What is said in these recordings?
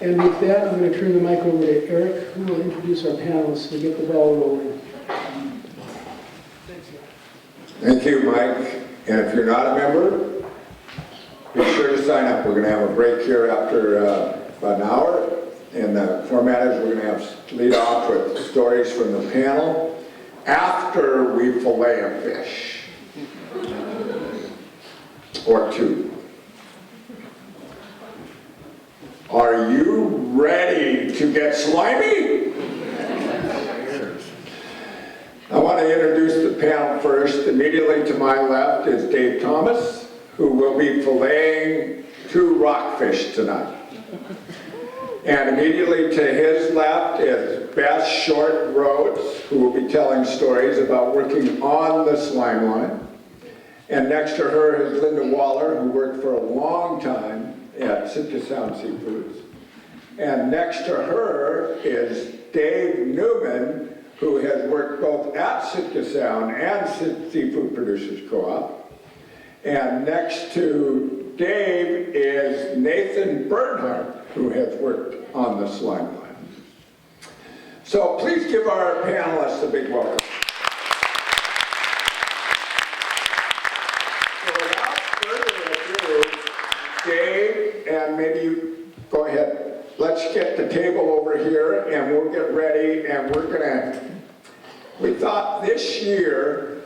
And with that, I'm going to turn the mic over to Eric, who will introduce our panelists to get the ball rolling. Thank you, Mike. And if you're not a member, be sure to sign up. We're going to have a break here after about an hour. And the format is we're going to have lead off with stories from the panel after we fillet a fish. Or two. Are you ready to get slimy? I want to introduce the panel first. Immediately to my left is Dave Thomas, who will be filleting 2 rockfish tonight. And immediately to his left is Beth Short Rhodes, who will be telling stories about working on the slime line. And next to her is Linda Waller, who worked for a long time at Sitka Sound Seafoods. And next to her is Dave Newman, who has worked both at Sitka Sound and Seafood Producers Co-op. And next to Dave is Nathan Bernhardt, who has worked on the slime line. So please give our panelists a big welcome. Dave, and maybe you go ahead. Let's get the table over here and we'll get ready, and we thought this year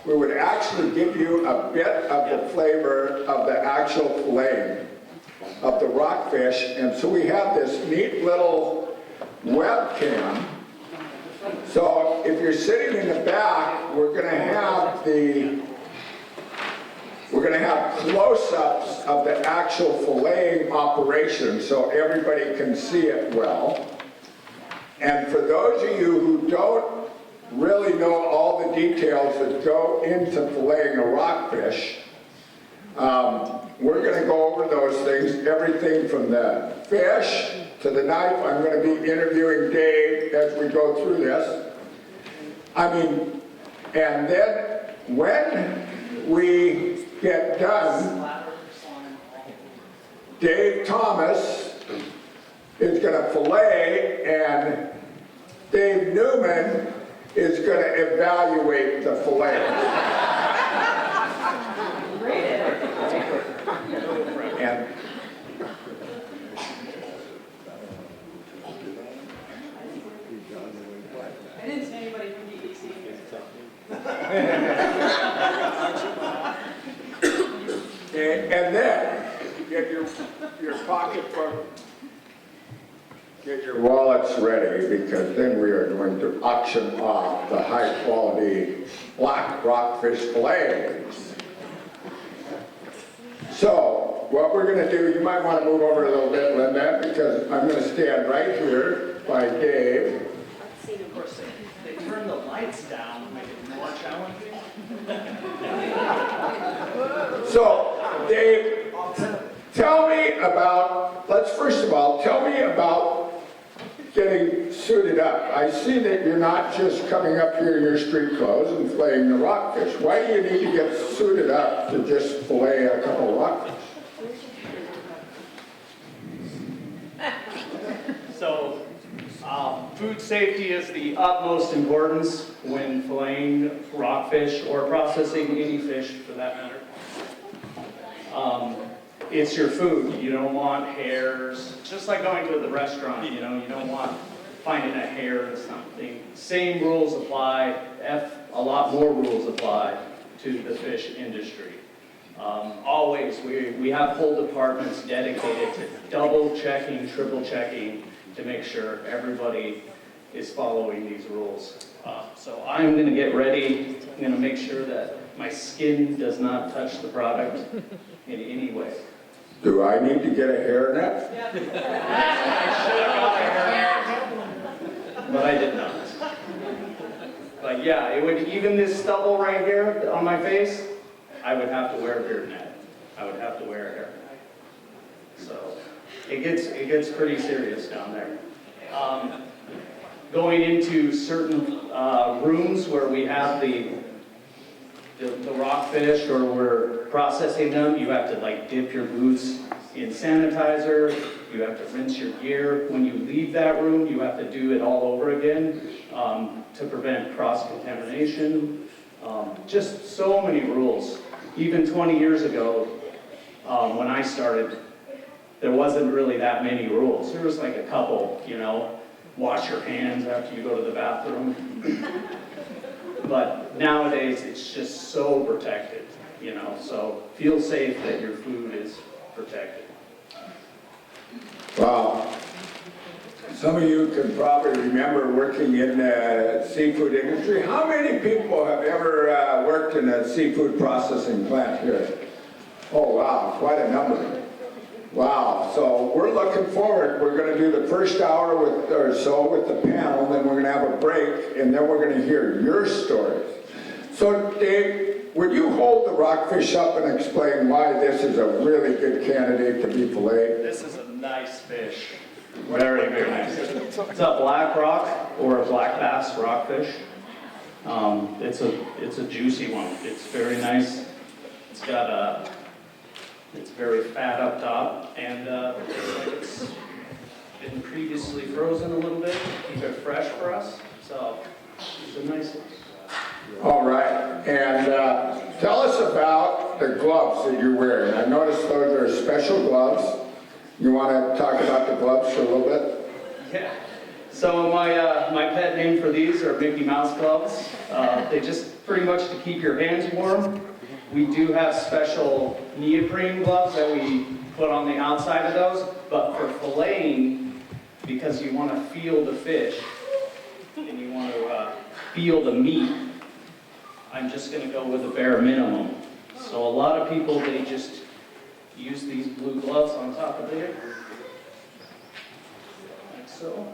we would actually give you a bit of the flavor of the actual fillet of the rockfish, and so we have this neat little webcam. So if you're sitting in the back, we're going to have close-ups of the actual filleting operation so everybody can see it well. And for those of you who don't really know all the details that go into filleting a rockfish, we're going to go over those things, everything from the fish to the knife. I'm going to be interviewing Dave as we go through this. And then when we get done, Dave Thomas is going to fillet, and Dave Newman is going to evaluate the fillet. And I didn't see anybody from DEC. and then get your pocketbook, get your wallets ready, because then we are going to auction off the high quality black rockfish fillets. So what we're going to do, you might want to move over a little bit, Linda, because I'm going to stand right here by Dave. Of course, they turn the lights down to make it more challenging. So, Dave, tell me about getting suited up. I see that you're not just coming up here in your street clothes and filleting the rockfish. Why do you need to get suited up to just fillet a couple of rockfish? So, food safety is the utmost importance when filleting rockfish or processing any fish for that matter. It's your food. You don't want hairs. Just like going to the restaurant, you don't want finding a hair or something. Same rules apply. A lot more rules apply to the fish industry. Always, we have whole departments dedicated to double checking, triple checking to make sure everybody is following these rules. So I'm going to get ready. I'm going to make sure that my skin does not touch the product in any way. Do I need to get a hairnet? I should have got a hairnet, but I did not. But yeah, it would, even this stubble right here on my face, I would have to wear a beard net. I would have to wear a hairnet. So it gets pretty serious down there. Going into certain rooms where we have the rockfish or we're processing them, you have to like dip your boots in sanitizer, you have to rinse your gear. When you leave that room, you have to do it all over again to prevent cross-contamination. Just so many rules. Even 20 years ago, when I started, there wasn't really that many rules. There was like a couple, you know, wash your hands after you go to the bathroom. But nowadays, it's just so protected, you know, so feel safe that your food is protected. Wow. Some of you can probably remember working in the seafood industry. How many people have ever worked in a seafood processing plant here? Oh, wow, quite a number. Wow, so we're looking forward. We're going to do the first hour or so with the panel, then we're going to have a break, and then we're going to hear your stories. So, Dave, would you hold the rockfish up and explain why this is a really good candidate to be filleted? This is a nice fish. Very, very nice. It's a black rock or a black bass rockfish. It's a juicy one. It's very nice. It's very fat up top, and looks like it's been previously frozen a little bit to keep it fresh for us. So it's a nice one. All right, and tell us about the gloves that you're wearing. I noticed those are special gloves. You want to talk about the gloves for a little bit? Yeah. So my pet name for these are Mickey Mouse gloves. They just pretty much to keep your hands warm. We do have special neoprene gloves that we put on the outside of those, but for filleting, because you want to feel the fish and you want to feel the meat, I'm just going to go with a bare minimum. So a lot of people, they just use these blue gloves on top of there, like so.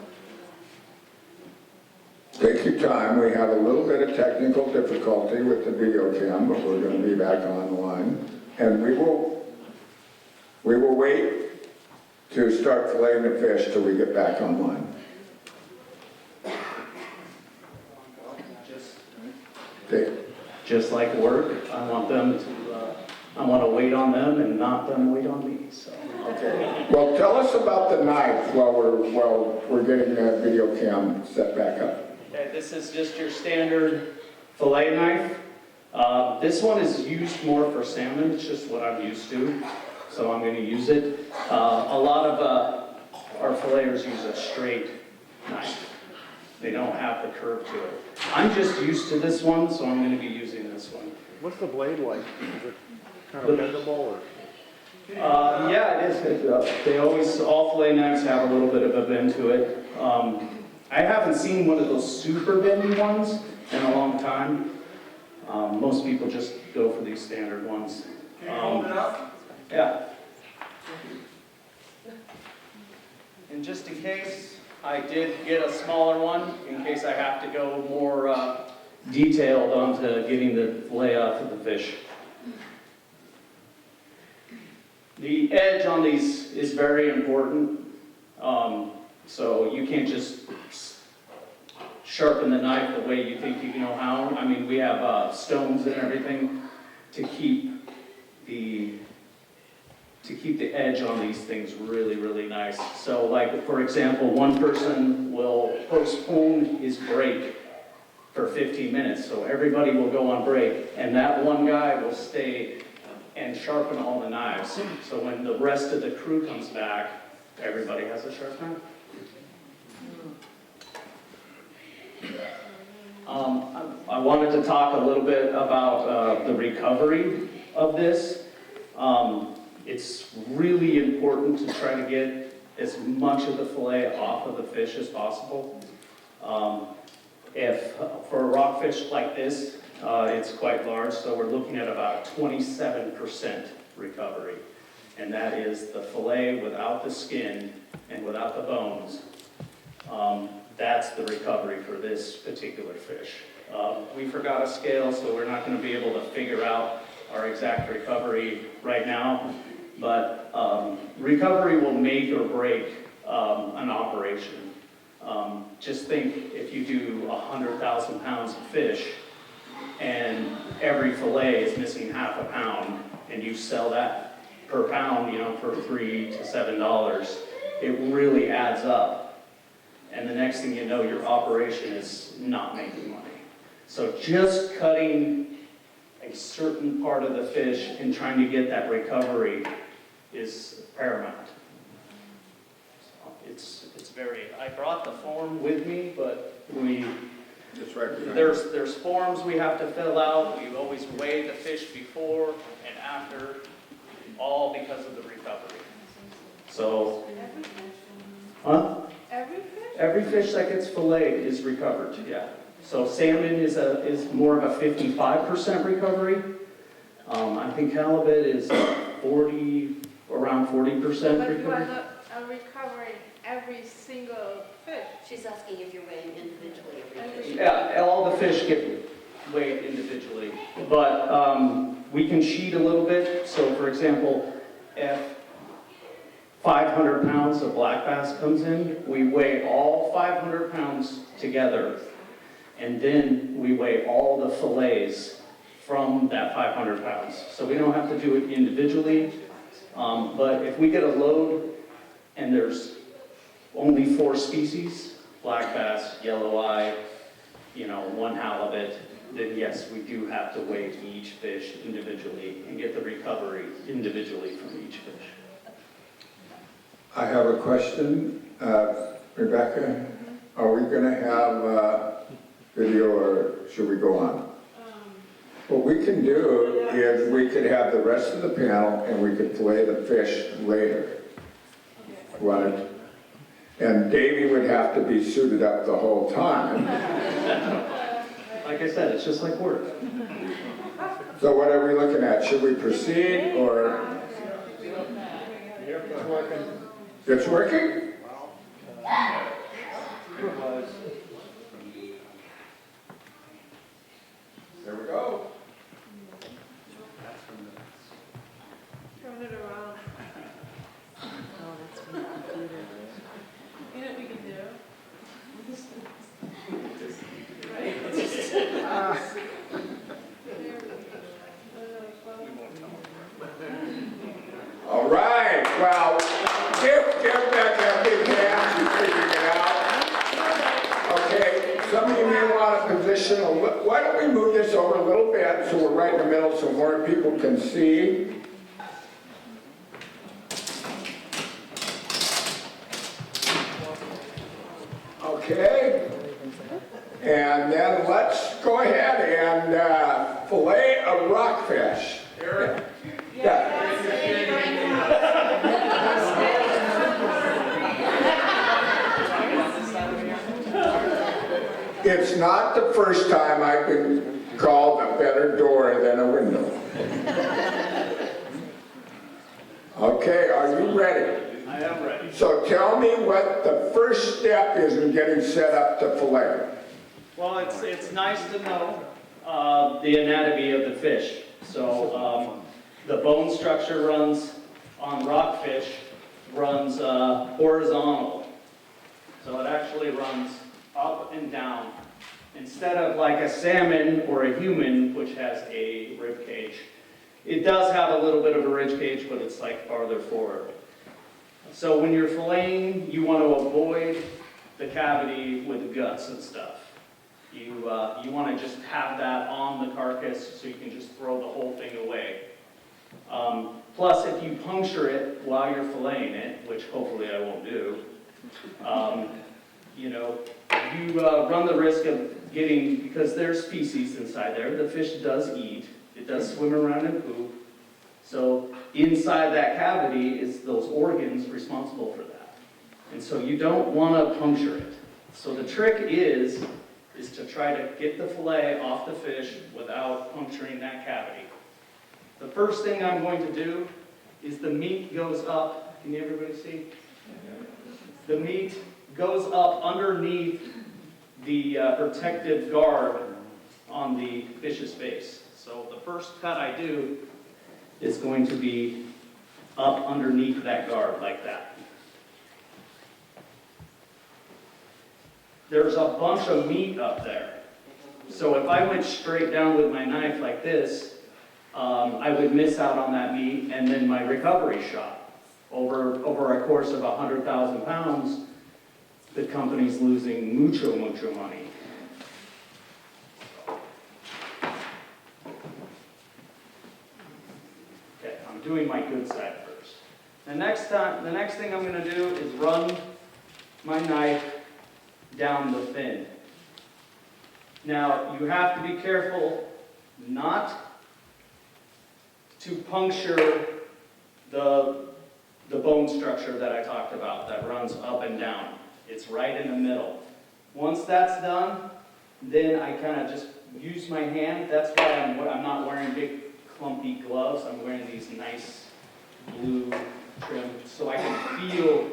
Take your time. We have a little bit of technical difficulty with the video cam, but we're going to be back online. And we will wait to start filleting the fish till we get back online. Just like work, I want to wait on them and not them wait on me. So. Okay. Well, tell us about the knife while we're getting that video cam set back up. Okay, this is just your standard fillet knife. This one is used more for salmon. It's just what I'm used to, so I'm going to use it. A lot of our filleters use a straight knife. They don't have the curve to it. I'm just used to this one, so I'm going to be using this one. What's the blade like? Is it kind of bendable or? Yeah, it is. All fillet knives have a little bit of a bend to it. I haven't seen one of those super bendy ones in a long time. Most people just go for these standard ones. Can you hold it up? Yeah. And just in case, I did get a smaller one, in case I have to go more detailed onto getting the fillet off of the fish. The edge on these is very important. So you can't just sharpen the knife the way you think you know how. I mean, we have stones and everything to keep the edge on these things really, really nice. So like, for example, one person will postpone his break for 15 minutes. So everybody will go on break, and that one guy will stay and sharpen all the knives. So when the rest of the crew comes back, everybody has a sharp knife. I wanted to talk a little bit about the recovery of this. It's really important to try to get as much of the fillet off of the fish as possible. For a rockfish like this, it's quite large, so we're looking at about 27% recovery. And that is the fillet without the skin and without the bones. That's the recovery for this particular fish. We forgot a scale, so we're not going to be able to figure out our exact recovery right now. But recovery will make or break an operation. Just think if you do 100,000 pounds of fish and every fillet is missing half a pound and you sell that, per pound, for $3 to $7, it really adds up. And the next thing you know, your operation is not making money. So just cutting a certain part of the fish and trying to get that recovery is paramount. It's very, I brought the form with me, but Just right behind. there's forms we have to fill out. We always weigh the fish before and after, all because of the recovery. So, huh? Every fish that gets filleted is recovered, yeah. So salmon is more of a 55% recovery. I think halibut is around 40% But you are recovery. not recovering every single fish. She's asking if you're weighing individually every fish. Yeah, all the fish get weighed individually, but we can cheat a little bit. So for example, if 500 pounds of black bass comes in, we weigh all 500 pounds together, and then we weigh all the fillets from that 500 pounds. So we don't have to do it individually, but if we get a load and there's only 4 species, black bass, yellow eye, 1 halibut, then yes, we do have to weigh each fish individually and get the recovery individually from each fish. I have a question. Rebecca, are we going to have video or should we go on? What we can do is we could have the rest of the panel and we could fillet the fish later. Right? And Davey would have to be suited up the whole time. Like I said, it's just like work. So what are we looking at? Should we proceed or? It's working? There we go. Turn it around. You know what we can do? All right, well, give Becca a big hand, she's figuring it out. Okay, some of you may want to position why don't we move this over a little bit so we're right in the middle so more people can see. Okay, and then let's go ahead and fillet a rockfish. Yeah. It's not the first time I've been called a better door than a window. Okay, are you ready? I am ready. So tell me what the first step is in getting set up to fillet. Well, it's nice to know the anatomy of the fish. So the bone structure on rockfish runs horizontal. So it actually runs up and down. Instead of like a salmon or a human, which has a rib cage. It does have a little bit of a rib cage, but it's like farther forward. So when you're filleting, you want to avoid the cavity with the guts and stuff. You want to just have that on the carcass so you can just throw the whole thing away. Plus, if you puncture it while you're filleting it, which hopefully I won't do, you run the risk of getting, because there's feces inside there, the fish does eat, it does swim around and poop. So inside that cavity is those organs responsible for that. And so you don't want to puncture it. So the trick is to try to get the fillet off the fish without puncturing that cavity. The first thing I'm going to do is the meat goes up. Can everybody see? The meat goes up underneath the protective guard on the fish's face. So the first cut I do is going to be up underneath that guard like that. There's a bunch of meat up there. So if I went straight down with my knife like this, I would miss out on that meat, and then my recovery shot. Over a course of 100,000 pounds, the company's losing mucho money. Okay, I'm doing my good side first. The next thing I'm going to do is run my knife down the fin. Now, you have to be careful not to puncture the bone structure that I talked about that runs up and down. It's right in the middle. Once that's done, then I kind of just use my hand. That's why I'm not wearing big clumpy gloves. I'm wearing these nice blue trim so I can feel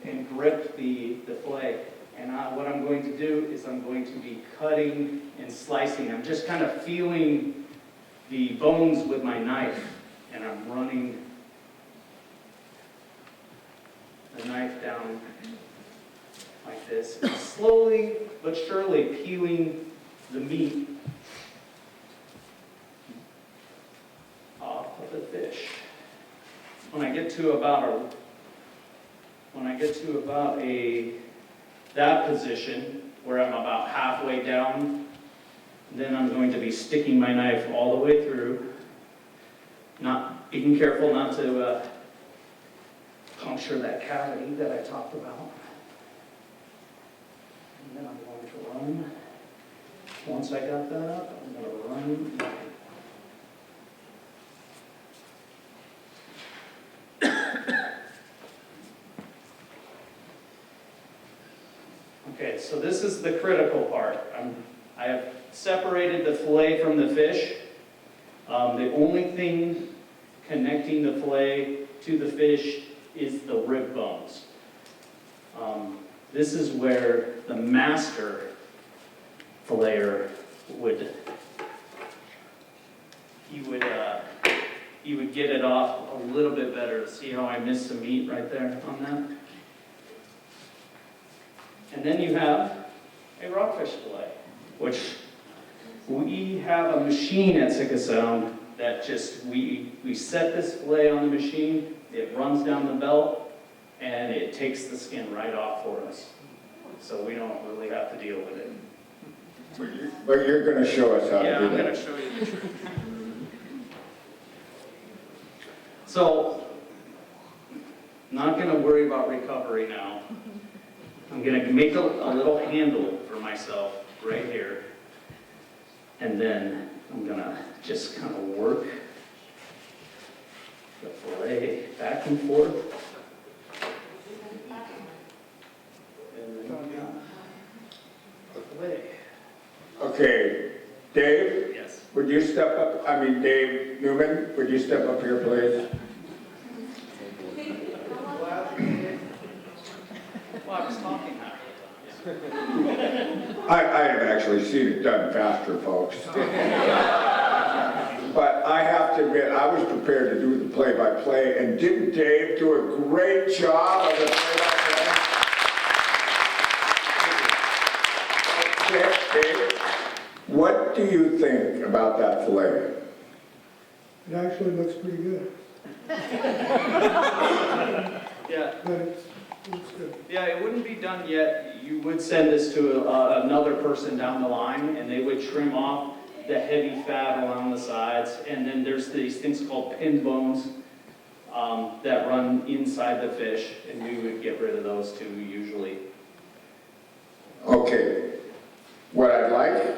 and grip the fillet. And what I'm going to do is I'm going to be cutting and slicing. I'm just kind of feeling the bones with my knife, and I'm running the knife down like this, and slowly but surely peeling the meat off of the fish. When I get to about that position where I'm about halfway down, then I'm going to be sticking my knife all the way through, being careful not to puncture that cavity that I talked about. And then I'm going to run. Once I got that up, I'm going to run. Okay, so this is the critical part. I have separated the fillet from the fish. The only thing connecting the fillet to the fish is the rib bones. This is where the master filleter would get it off a little bit better. See how I missed some meat right there on that? And then you have a rockfish fillet, which we have a machine at Sitka Sound that we set this fillet on the machine, it runs down the belt, and it takes the skin right off for us. So we don't really have to deal with it. But you're going to show us how to do that. Yeah, I'm going to show you the trick. So, not going to worry about recovery now. I'm going to make a little handle for myself right here. And then I'm going to just kind of work the fillet back and forth. And then I'm going to fillet. Okay, Dave? Yes. Would you step up? Dave Newman, would you step up here, please? Well, I was talking half the time. I have actually seen it done faster, folks. But I have to admit, I was prepared to do the play-by-play, and didn't Dave do a great job of the play-by-play? Dave, what do you think about that fillet? It actually looks pretty good. Yeah. But it's good. Yeah, it wouldn't be done yet. You would send this to another person down the line, and they would trim off the heavy fat along the sides. And then there's these things called pin bones that run inside the fish, and we would get rid of those too, usually. Okay, what I'd like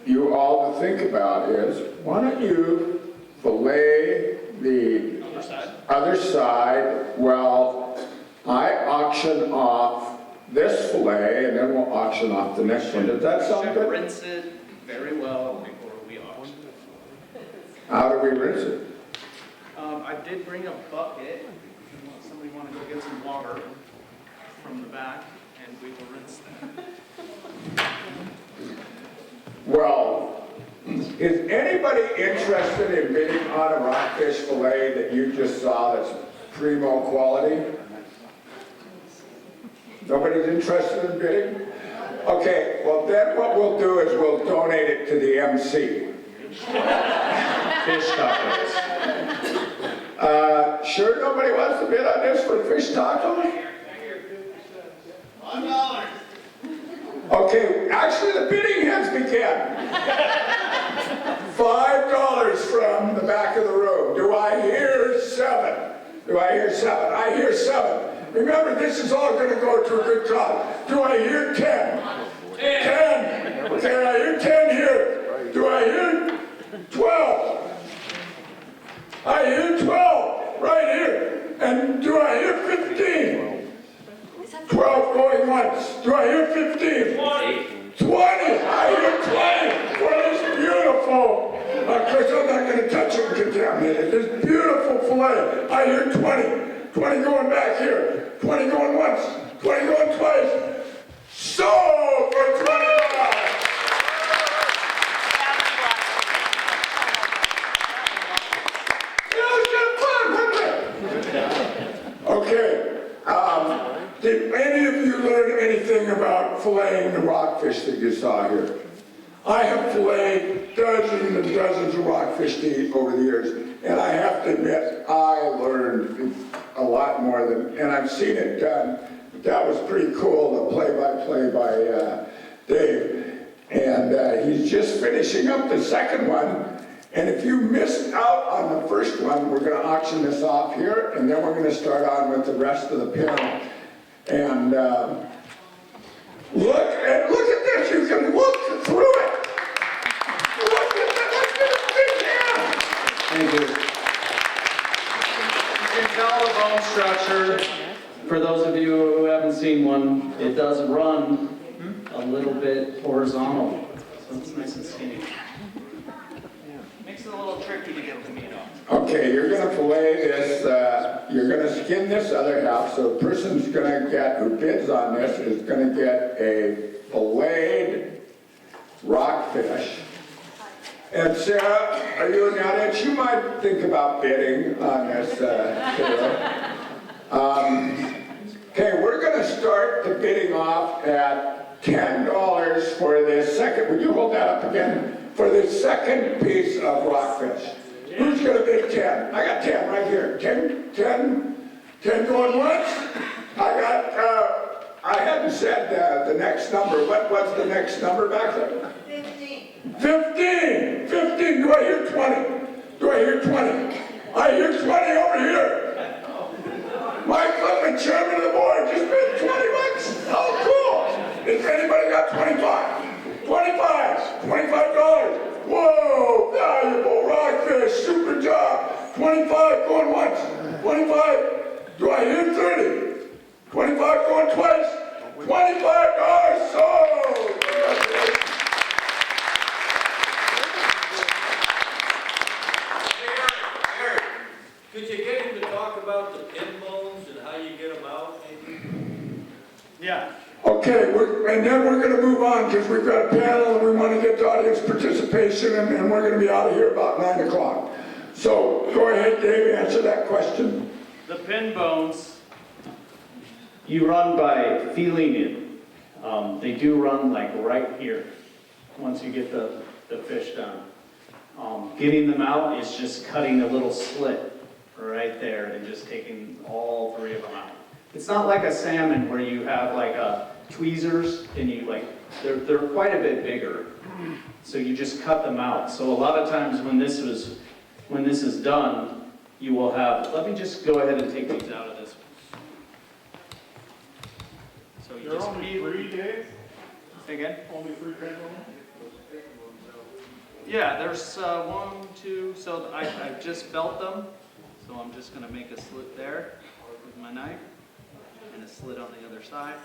you all to think about is, why don't you fillet the Other side. other side while I auction off this fillet, and then we'll auction off the next one. Does that sound Should good? rinse it very well before we auction. How do we rinse it? I did bring a bucket. Somebody want to go get some water from the back, and we will rinse that. Well, is anybody interested in bidding on a rockfish fillet that you just saw that's primo quality? Nobody's interested in bidding? Okay, well then what we'll do is we'll donate it to the MC. fish tacos. Sure nobody wants to bid on this for fish tacos? $1. Okay, actually the bidding has begun. $5 from the back of the room. Do I hear 7? Do I hear 7? I hear 7. Remember, this is all going to go to a good cause. Do I hear 10? 10. Okay, I hear 10 here. Do I hear 12? I hear 12 right here. And do I hear 15? 12 going once. Do I hear 15? 20. 20. I hear 20 for this beautiful. Of course, I'm not going to touch it and contaminate it. This beautiful fillet. I hear 20. 20 going back here. 20 going once. 20 going twice. Sold for $20. Okay, did any of you learn anything about filleting the rockfish that you saw here? I have filleted dozens and dozens of rockfish to eat over the years, and I have to admit, I learned a lot more than, and I've seen it done. That was pretty cool, the play-by-play by Dave. And he's just finishing up the second one. And if you missed out on the first one, we're going to auction this off here, and then we're going to start on with the rest of the panel. And look at this. You can look through it. Look at that. Look at this big hand. Thank you. You can tell the bone structure. For those of you who haven't seen one, it does run a little bit horizontal, so it's nice and skinny. Makes it a little tricky to get the meat off. Okay, you're going to fillet this, you're going to skin this other half, so the person's going to get, who bids on this, is going to get a filleted rockfish. And Sarah, are you in the audience? You might think about bidding on this. Okay, we're going to start the bidding off at $10 for this second. Would you hold that up again? For the second piece of rockfish. Who's going to bid 10? I got 10 right here. 10 going once. I hadn't said the next number. What's the next number back there? 15. 15. 15. Do I hear 20? Do I hear 20? I hear 20 over here. Mike Clifford, chairman of the board, just bid $20. Oh, cool. Has anybody got 25? 25. $25. Whoa, valuable rockfish, super job. 25 going once. 25. Do I hear 30? 25 going twice. $25 sold. Eric, could you get him to talk about the pin bones and how you get them out? Yeah. Okay, and then we're going to move on because we've got a panel and we want to get the audience participation and we're going to be out of here about 9 o'clock. So go ahead, Dave, answer that question. The pin bones, you run by feeling it. They do run like right here once you get the fish done. Getting them out is just cutting a little slit right there and just taking all 3 of them out. It's not like a salmon where you have like tweezers and you they're quite a bit bigger. So you just cut them out. So a lot of times when this is done, you will have, let me just go ahead and take these out of this one. So you just only 3 days? Say again? Only 3 days? Yeah, there's 1, 2, so I just belt them. So I'm just gonna make a slit there with my knife. And a slit on the other side.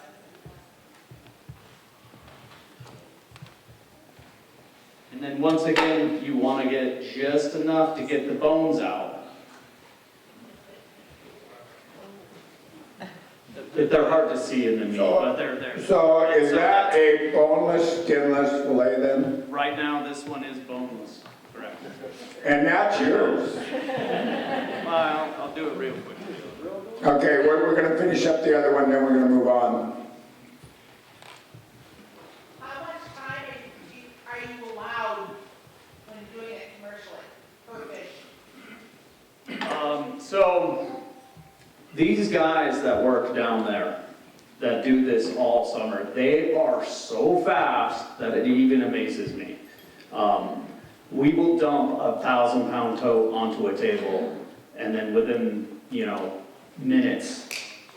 And then once again, you want to get just enough to get the bones out. They're hard to see in the meat, but they're there. So is that a boneless, skinless fillet then? Right now, this one is boneless, correct? And that's yours. Well, I'll do it real quick. Okay, we're going to finish up the other one, then we're going to move on. How much time are you allowed when doing it commercially per fish? These guys that work down there, that do this all summer, they are so fast that it even amazes me. We will dump a 1,000-pound tote onto a table, and then within, minutes,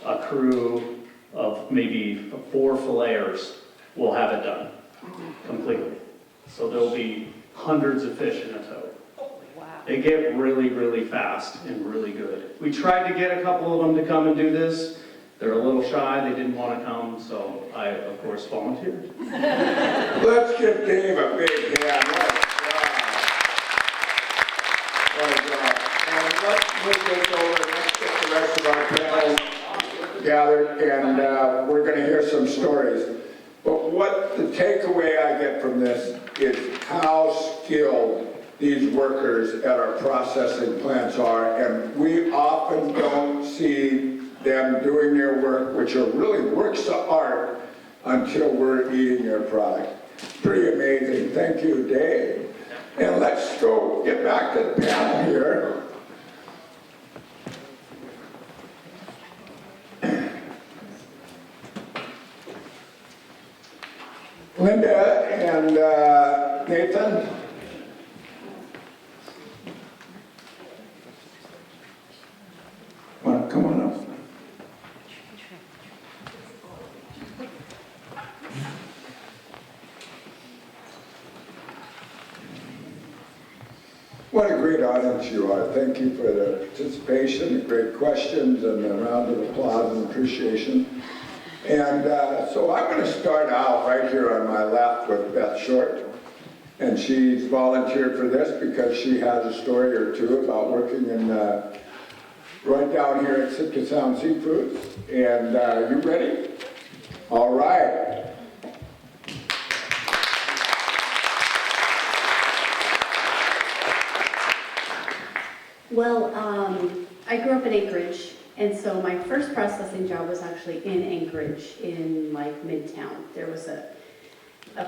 a crew of maybe 4 filleters will have it done completely. So there'll be hundreds of fish in a tote. They get really, really fast and really good. We tried to get a couple of them to come and do this. They're a little shy, they didn't want to come, so I, of course, volunteered. Let's give Dave a big hand. What a job. And let's move this over, let's get the rest of our panel gathered, and we're going to hear some stories. But what the takeaway I get from this is how skilled these workers at our processing plants are, and we often don't see them doing their work, which are really works of art, until we're eating their product. Pretty amazing. Thank you, Dave. And let's get back to the panel here. Linda and Nathan. Want to come on up? What a great audience you are. Thank you for the participation, the great questions, and the round of applause and appreciation. And so I'm going to start out right here on my left with Beth Short. And she's volunteered for this because she has a story or two about working in right down here at Sitka Sound Seafoods. And you ready? All right. Well, I grew up in Anchorage, and so my first processing job was actually in Anchorage, in like Midtown. There was a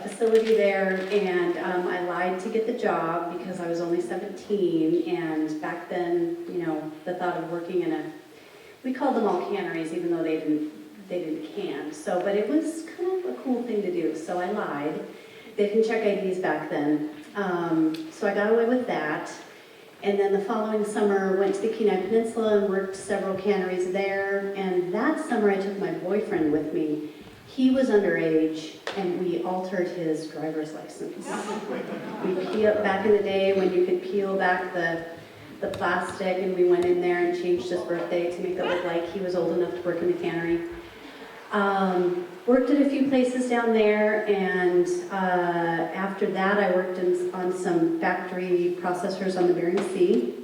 facility there, and I lied to get the job because I was only 17, and back then, the thought of working in we called them all canneries, even though they didn't can. So, but it was kind of a cool thing to do, so I lied. They didn't check IDs back then, so I got away with that. And then the following summer, went to the Kenai Peninsula and worked several canneries there. And that summer, I took my boyfriend with me. He was underage, and we altered his driver's license. Back in the day when you could peel back the plastic, and we went in there and changed his birthday to make it look like he was old enough to work in the cannery. Worked at a few places down there, and after that I worked on some factory processors on the Bering Sea.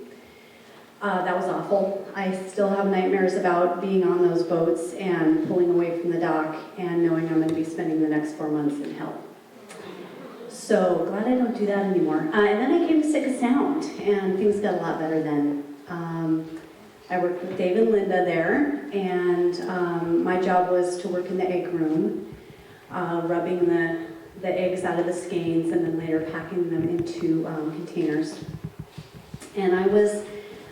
That was awful. I still have nightmares about being on those boats and pulling away from the dock and knowing I'm going to be spending the next 4 months in hell. So glad I don't do that anymore. And then I came to Sitka Sound, and things got a lot better then. I worked with Dave and Linda there, and my job was to work in the egg room, rubbing the eggs out of the skeins and then later packing them into containers. And I was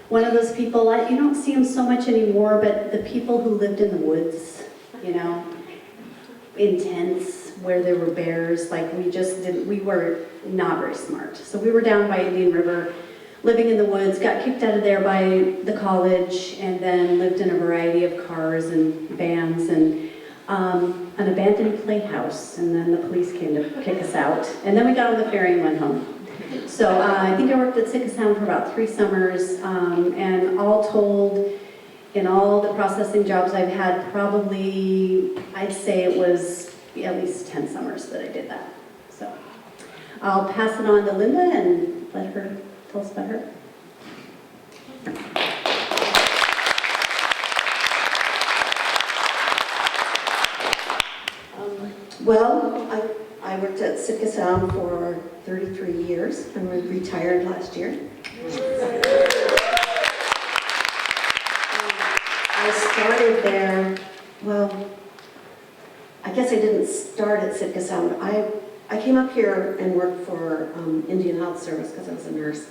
one of those people, you don't see them so much anymore, but the people who lived in the woods, in tents where there were bears, we were not very smart. So we were down by Indian River, living in the woods, got kicked out of there by the college, and then lived in a variety of cars and vans and an abandoned playhouse, and then the police came to kick us out. And then we got on the ferry and went home. So I think I worked at Sitka Sound for about 3 summers, and all told, in all the processing jobs I've had, probably, I'd say it was at least 10 summers that I did that. So I'll pass it on to Linda and let her tell us about her. I worked at Sitka Sound for 33 years and was retired last year. I started there, I guess I didn't start at Sitka Sound. I came up here and worked for Indian Health Service because I was a nurse.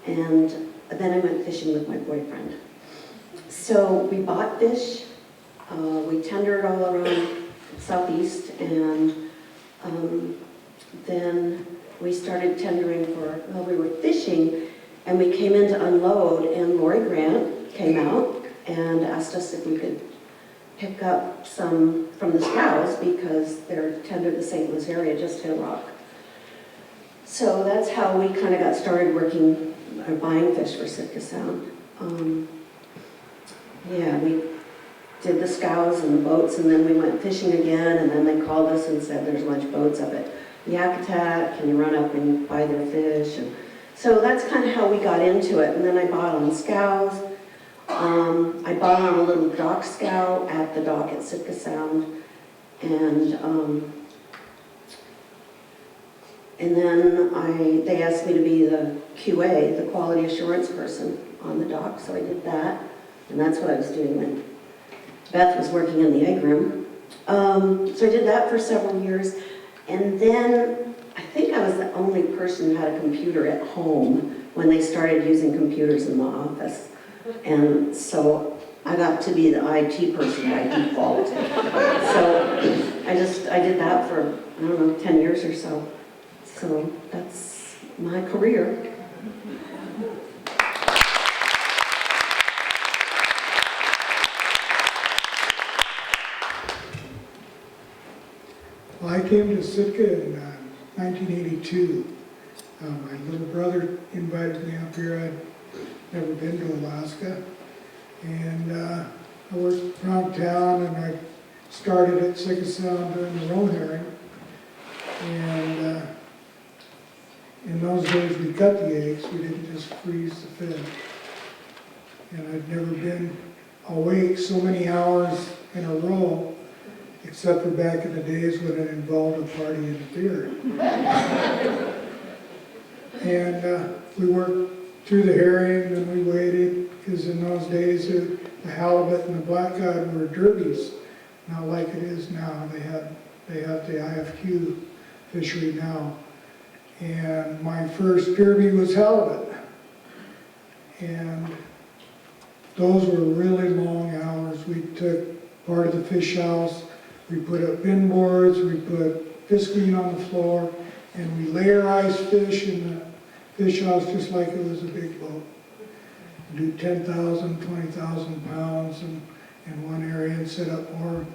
And then I went fishing with my boyfriend. So we bought fish, we tendered all around southeast, and then we started tendering for, well, we were fishing, and we came in to unload, and Lori Grant came out and asked us if we could pick up some from the scows because they're tendered the St. Louis area, just hit rock. So that's how we kind of got started working, buying fish for Sitka Sound. Yeah, we did the scows and the boats, and then we went fishing again, and then they called us and said there's a bunch of boats up at Yakutat, can you run up and buy their fish? And so that's kind of how we got into it. And then I bought on scows. I bought on a little dock scow at the dock at Sitka Sound, and then they asked me to be the QA, the quality assurance person on the dock, so I did that, and that's what I was doing when Beth was working in the egg room. So I did that for several years, and then I think I was the only person who had a computer at home when they started using computers in the office. And so I got to be the IT person by default. So I did that for, I don't know, 10 years or so. So that's my career. Well, I came to Sitka in 1982. My little brother invited me up here. I'd never been to Alaska. And I worked around town, and I started at Sitka Sound doing the roe herring. And in those days, we cut the eggs. We didn't just freeze the fin. And I'd never been awake so many hours in a row, except for back in the days when it involved a party and a beer. And we worked through the herring, and we waited, because in those days the halibut and the blackcod were derbies, not like it is now. They have the IFQ fishery now. And my first derby was halibut. And those were really long hours. We took part of the fish house, we put up bin boards, we put fish screen on the floor, and we layerized fish in the fish house just like it was a big boat. We do 10,000, 20,000 pounds in one area and set up more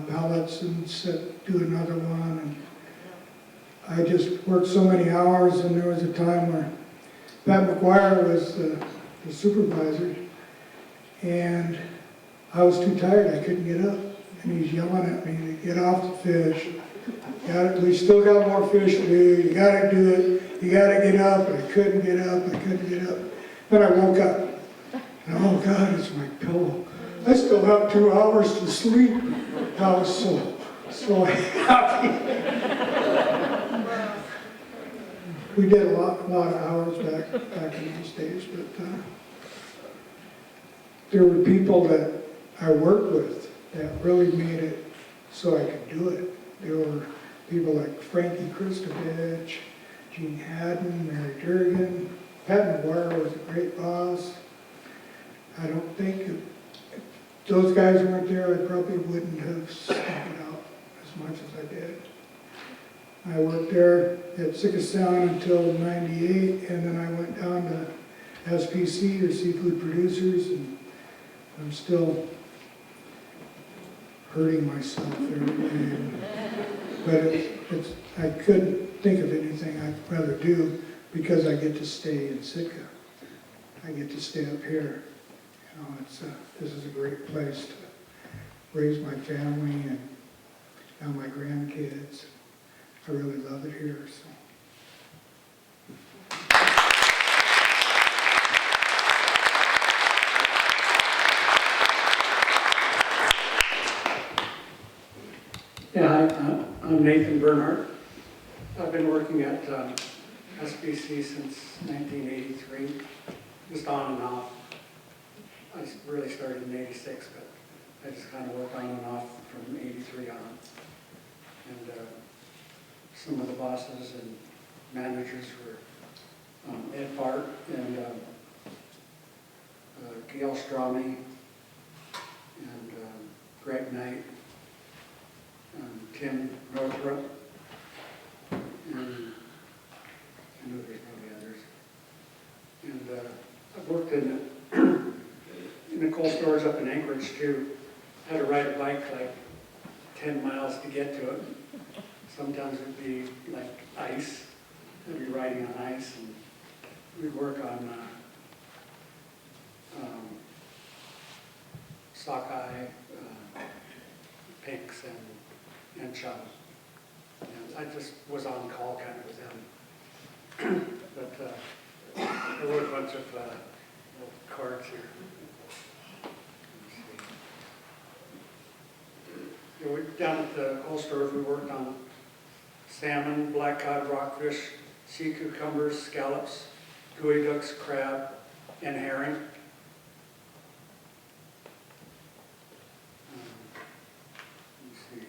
pellets and do another one. And I just worked so many hours, and there was a time where Pat McGuire was the supervisor, and I was too tired, I couldn't get up. And he's yelling at me to get off the fish. We still got more fish to do, you gotta do it, you gotta get up. And I couldn't get up, I couldn't get up. Then I woke up, and oh God, it's my pillow. I still have 2 hours to sleep. I was so happy. We did a lot of hours back in those days, but there were people that I worked with that really made it so I could do it. There were people like Frankie Kristovich, Gene Haddon, Mary Durgan. Pat McGuire was a great boss. I don't think if those guys weren't there, I probably wouldn't have stuck it out as much as I did. I worked there at Sitka Sound until '98, and then I went down to SPC, or Seafood Producers, and I'm still hurting myself every day. But I couldn't think of anything I'd rather do, because I get to stay in Sitka. I get to stay up here. You know, this is a great place to raise my family and now my grandkids. I really love it here. So. Yeah, hi, I'm Nathan Bernhardt. I've been working at SBC since 1983, just on and off. I really started in '86, but I just kind of worked on and off from '83 on. And some of the bosses and managers were Ed Bart and Gail Strami, Greg Knight, Tim Northrup, and I know there's probably others. And I've worked in the cold storage up in Anchorage too. I had to ride a bike like 10 miles to get to it. Sometimes it'd be like ice. I'd be riding on ice, and we'd work on sockeye, pinks, and chub. And I just was on call kind of with them. But there were a bunch of little cards here. Yeah, down at the cold storage, we worked on salmon, black cod, rockfish, sea cucumbers, scallops, gooey ducks, crab, and herring. Let's see.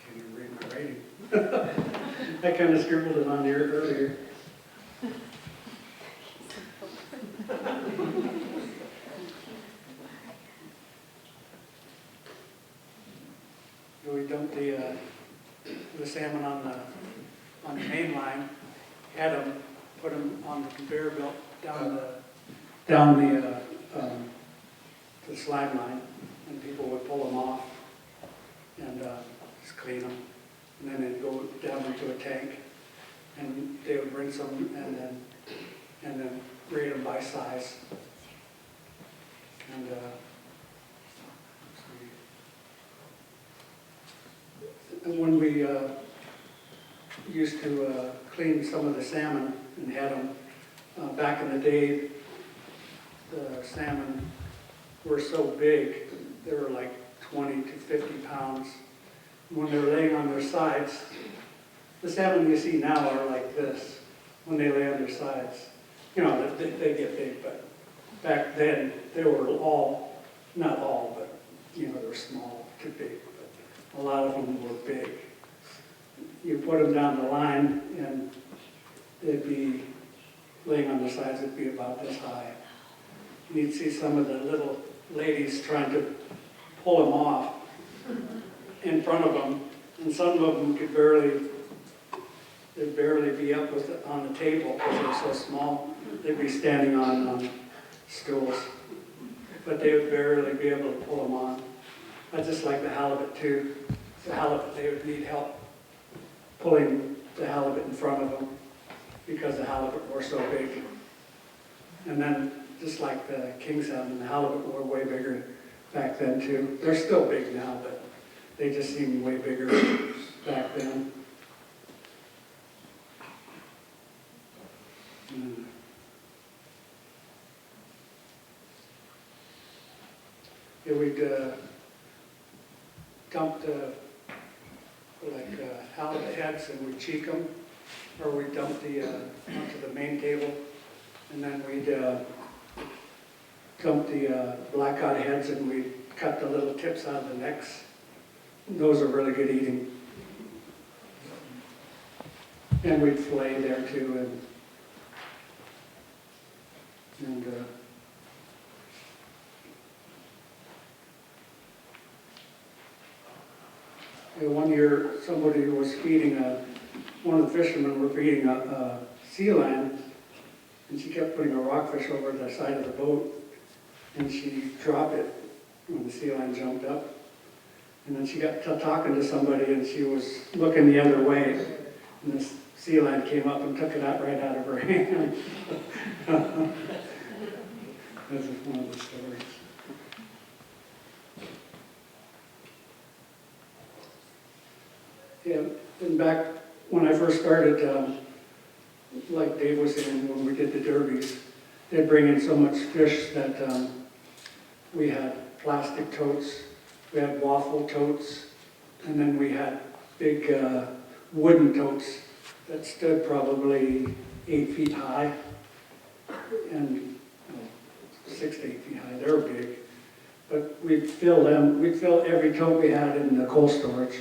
Can't even read my writing. I kind of scribbled it on here earlier. We dumped the salmon on the main line, had them, put them on the conveyor belt down the slide line, and people would pull them off and just clean them, and then they'd go down into a tank, and they would rinse them and then grade them by size. And when we used to clean some of the salmon and had them, back in the day, the salmon were so big, they were like 20 to 50 pounds. When they were laying on their sides, the salmon you see now are like this, when they lay on their sides. You know, they get big, but back then, they were all, not all, but, you know, they were small to big. A lot of them were big. You put them down the line and they'd be laying on their sides, it'd be about this high. And you'd see some of the little ladies trying to pull them off in front of them, and some of them could they'd barely be up on the table because they're so small. They'd be standing on stools, but they would barely be able to pull them on. I just like the halibut too. The halibut, they would need help pulling the halibut in front of them because the halibut were so big. And then just like the king salmon, the halibut were way bigger back then too. They're still big now, but they just seem way bigger back then. Yeah, we'd dump halibut heads and we'd cheek them, or we'd dump onto the main table, and then we'd dump the black cod heads and we'd cut the little tips out of the necks. Those are really good eating. And we'd fillet there too, one year, somebody was feeding one of the fishermen were feeding a sea lion, and she kept putting a rockfish over the side of the boat, and she dropped it when the sea lion jumped up. And then she got talking to somebody, and she was looking the other way, and this sea lion came up and took it right out of her hand. This is one of the stories. Yeah, and back when I first started, like Dave was saying, when we did the derbies, they'd bring in so much fish that we had plastic totes, we had waffle totes, and then we had big wooden totes that stood probably 8 feet high, and 6 to 8 feet high. They were big. But we'd fill every tote we had in the cold storage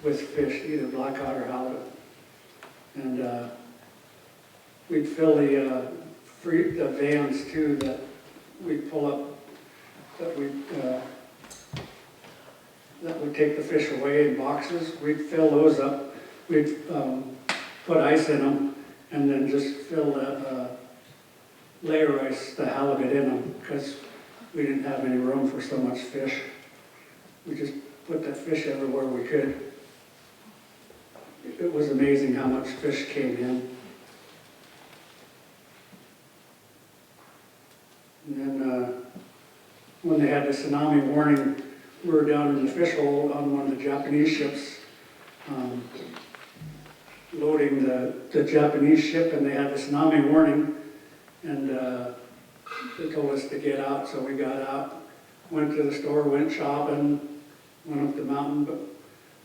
with fish, either black cod or halibut. And we'd fill the vans too that we'd pull up, that would take the fish away in boxes. We'd fill those up. We'd put ice in them and then just fill the layer ice, the halibut in them, because we didn't have any room for so much fish. We just put that fish everywhere we could. It was amazing how much fish came in. And then when they had the tsunami warning, we were down in the fish hole on one of the Japanese ships, loading the Japanese ship, and they had the tsunami warning, and they told us to get out, so we got out, went to the store, went shopping, went up the mountain, but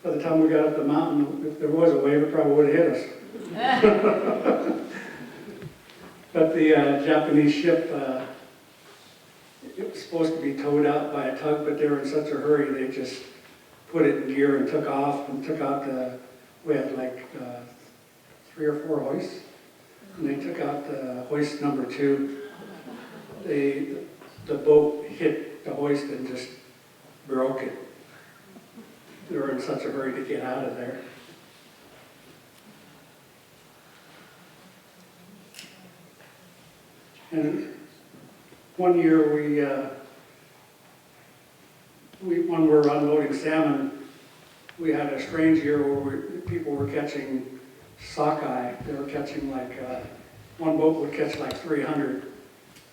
by the time we got up the mountain, if there was a wave, it probably would have hit us. But the Japanese ship, it was supposed to be towed out by a tug, but they were in such a hurry, they just put it in gear and took off and took out we had like 3 or 4 hoists, and they took out the hoist number 2. The boat hit the hoist and just broke it. They were in such a hurry to get out of there. And one year when we were unloading salmon, we had a strange year where people were catching sockeye. They were catching like, one boat would catch like 300.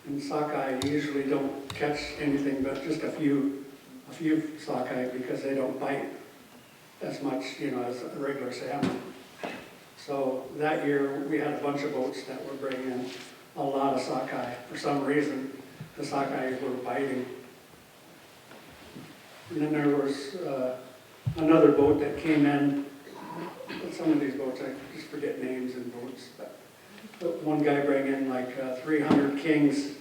And sockeye usually don't catch anything but just a few sockeye because they don't bite as much, as a regular salmon. So that year we had a bunch of boats that were bringing in a lot of sockeye. For some reason, the sockeye were biting. And then there was another boat that came in. Some of these boats, I just forget names and boats, but one guy brought in like 300 kings,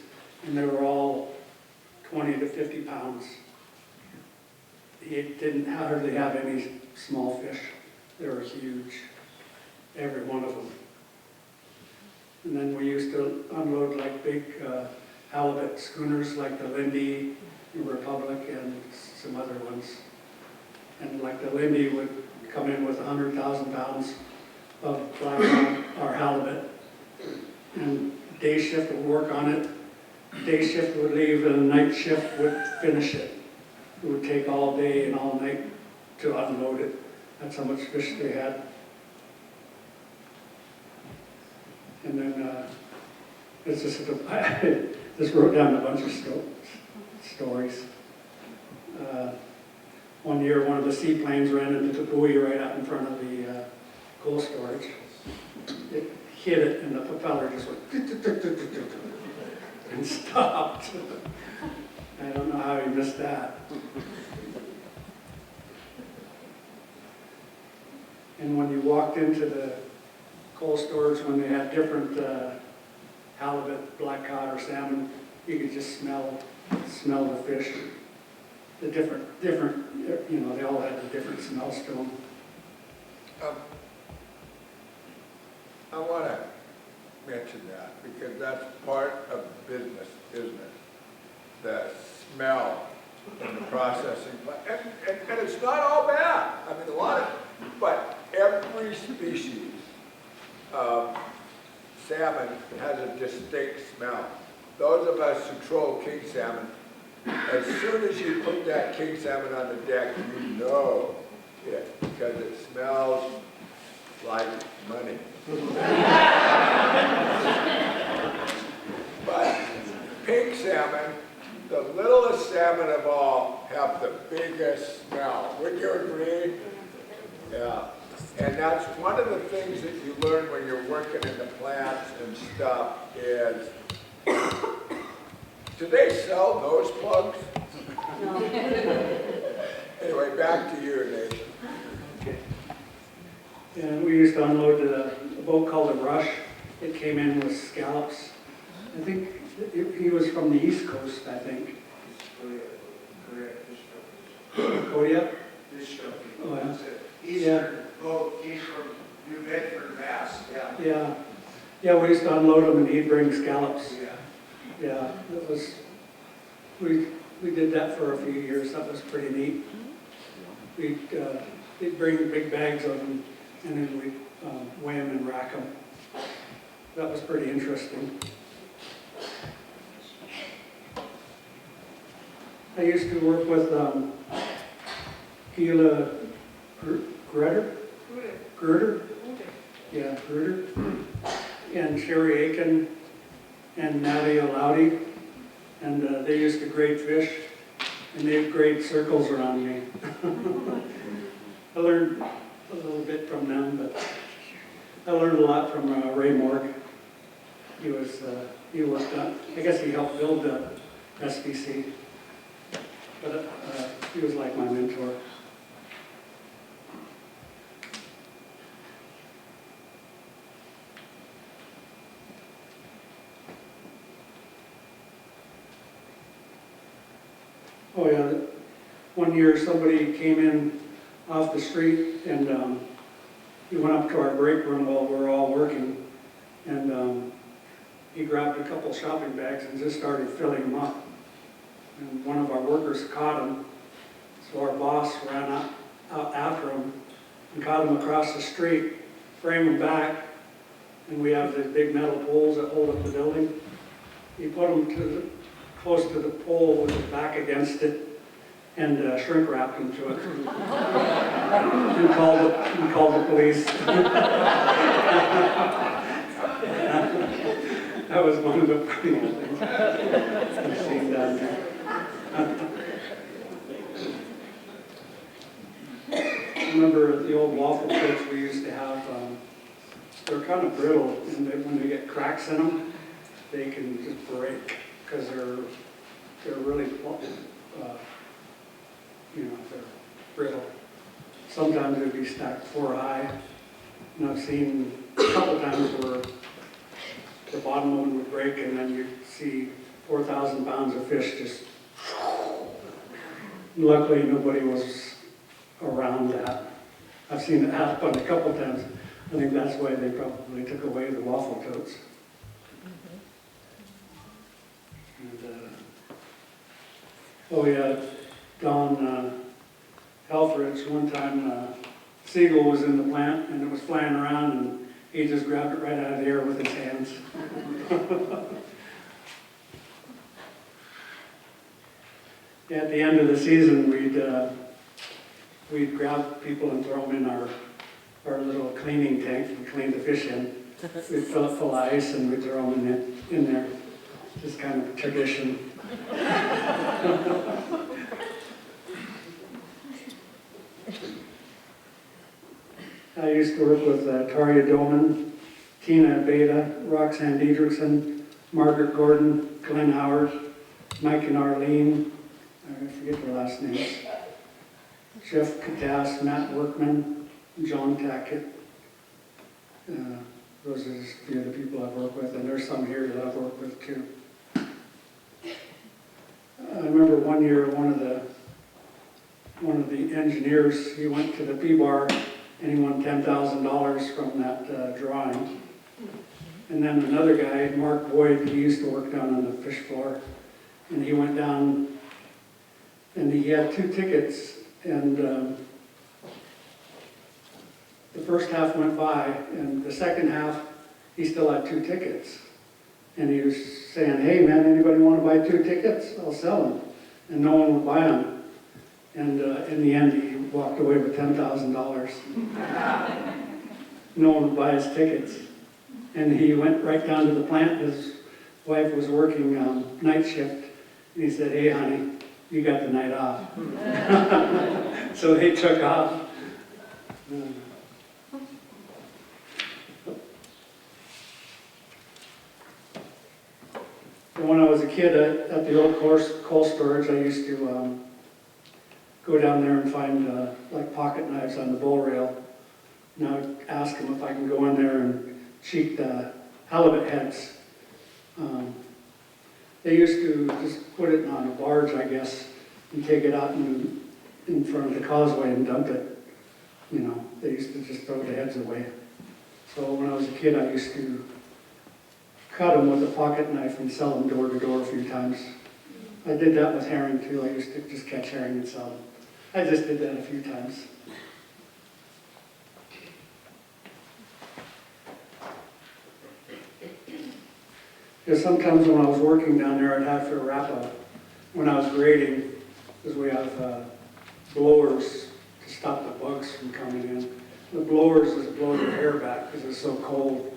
and they were all 20 to 50 pounds. He didn't hardly have any small fish. They were huge, every one of them. And then we used to unload like big halibut schooners like the Lindy, the Republic, and some other ones. And like the Lindy would come in with 100,000 pounds of black or halibut. And day shift would work on it. Day shift would leave and night shift would finish it. It would take all day and all night to unload it. That's how much fish they had. And then it's just I just wrote down a bunch of stories. One year, one of the seaplanes ran into the buoy right out in front of the cold storage. It hit it, and the propeller just went and stopped. I don't know how he missed that. And when you walked into the cold storage, when they had different halibut, black cod, or salmon, you could just smell the fish. The different, they all had the different smells to them. I want to mention that because that's part of the business, isn't it? The smell in the processing plant. And it's not all bad. I mean, but every species of salmon has a distinct smell. Those of us who troll king salmon, as soon as you put that king salmon on the deck, you know it because it smells like money. But pink salmon, the littlest salmon of all, have the biggest smell. Would you agree? Yeah. And that's one of the things that you learn when you're working in the plants and stuff is, do they sell nose plugs? No. Anyway, back to you, Nathan. Okay. And we used to unload a boat called the Rush. It came in with scallops. I think he was from the East Coast, I think. Kodiak? Oh, yeah. Eastern, he's from New Bedford, Mass. Yeah. Yeah, we used to unload them and he'd bring scallops. Yeah. Yeah, it was we did that for a few years. That was pretty neat. They'd bring big bags of them, and then we'd weigh them and rack them. That was pretty interesting. I used to work with Gila Gruder? Yeah, Gruder. And Sherry Aiken and Nadia Lowdy. And they used to grade fish, and they'd grade circles around me. I learned a little bit from them, but I learned a lot from Ray Morg. He worked on, I guess he helped build the SBC, but he was like my mentor. Oh yeah, one year somebody came in off the street and he went up to our break room while we were all working, and he grabbed a couple shopping bags and just started filling them up. And one of our workers caught him, so our boss ran out after him and caught him across the street, framed him back, and we have the big metal poles that hold up the building. He put him close to the pole with his back against it, and shrink wrapped him to it. and called the police. That was one of the funniest things I've seen down there. I remember the old waffle chips we used to have. They're kind of brittle, and when they get cracks in them, they can just break because they're really they're brittle. Sometimes they'd be stacked 4 high, and I've seen a couple times where the bottom one would break, and then you'd see 4,000 pounds of fish just. Luckily, nobody was around that. I've seen it happen a couple times. I think that's why they probably took away the waffle totes. And, oh yeah, Don Helfrich, one time seagull was in the plant and it was flying around and he just grabbed it right out of the air with his hands. At the end of the season, we'd grab people and throw them in our little cleaning tank and clean the fish in. We'd fill it full of ice and we'd throw them in there. Just kind of tradition. I used to work with Tarja Doman, Tina Beta, Roxanne Diedrichsen, Margaret Gordon, Glenn Howard, Mike and Arlene, I forget their last names, Jeff Katas, Matt Workman, John Tackett. Those are just a few of the people I've worked with, and there's some here that I've worked with too. I remember one year one of the engineers, he went to the P-Bar and he won $10,000 from that drawing. And then another guy, Mark Boyd, he used to work down on the fish floor, and he went down and he had 2 tickets, and the first half went by, and the second half he still had 2 tickets. And he was saying, hey man, anybody want to buy 2 tickets? I'll sell them. And no one would buy them. And in the end, he walked away with $10,000. No one would buy his tickets. And he went right down to the plant. His wife was working night shift. And he said, hey honey, you got the night off. So they took off. When I was a kid at the old cold storage, I used to go down there and find like pocket knives on the bull rail. And I would ask them if I can go in there and cheat the halibut heads. They used to just put it on a barge, I guess, and take it out in front of the causeway and dump it. You know, they used to just throw the heads away. So when I was a kid, I used to cut them with a pocket knife and sell them door to door a few times. I did that with herring too. I used to just catch herring and sell them. I just did that a few times. Because sometimes when I was working down there, I'd have to wrap when I was grading, because we have blowers to stop the bugs from coming in. The blowers just blow your hair back because it's so cold,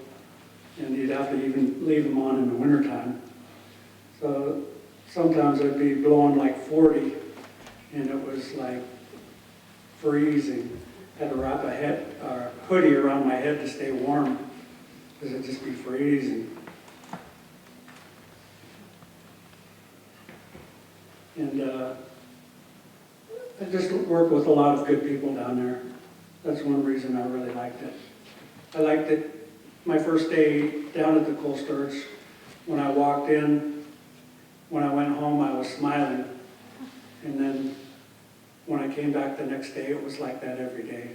and you'd have to even leave them on in the wintertime. So sometimes I'd be blowing like 40, and it was like freezing. I had to wrap a hoodie around my head to stay warm, because it'd just be freezing. And I just worked with a lot of good people down there. That's one reason I really liked it. I liked it my first day down at the cold storage. When I walked in, when I went home, I was smiling. And then when I came back the next day, it was like that every day.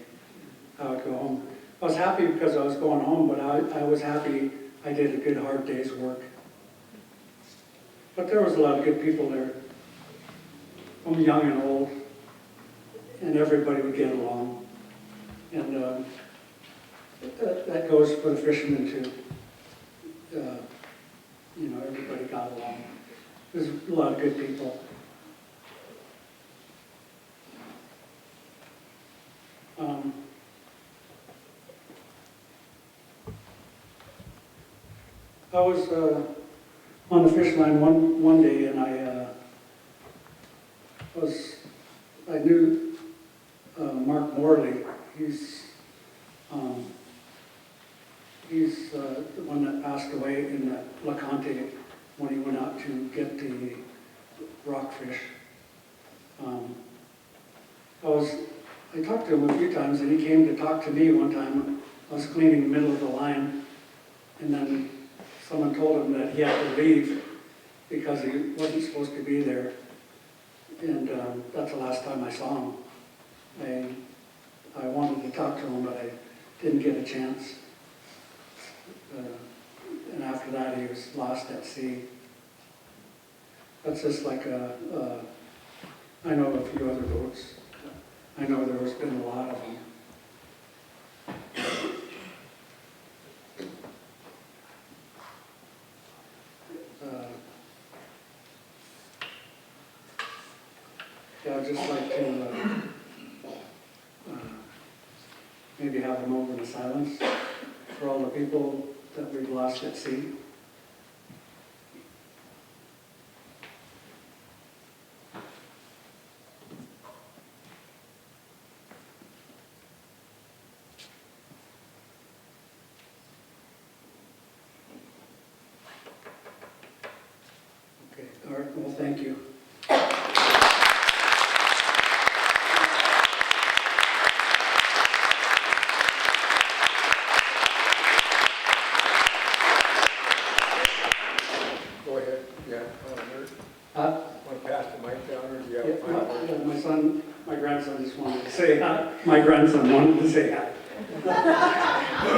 I would go home. I was happy because I was going home, but I was happy I did a good hard day's work. But there was a lot of good people there. I'm young and old, and everybody would get along. And that goes for the fishermen too. You know, everybody got along. There's a lot of good people. I was on the fish line one day, and I knew Mark Morley. He's the one that passed away in the LeConte when he went out to get the rockfish. I talked to him a few times, and he came to talk to me one time. I was cleaning the middle of the line, and then someone told him that he had to leave because he wasn't supposed to be there. And that's the last time I saw him. I wanted to talk to him, but I didn't get a chance. And after that, he was lost at sea. That's just like I know a few other boats. I know there's been a lot of them. Yeah, I'd just like to maybe have a moment of silence for all the people that we've lost at sea. Okay, all right, well, thank you. Go ahead, yeah. Want to pass the mic down, or do you have a final word? My grandson just wanted to say hi. My grandson wanted to say hi.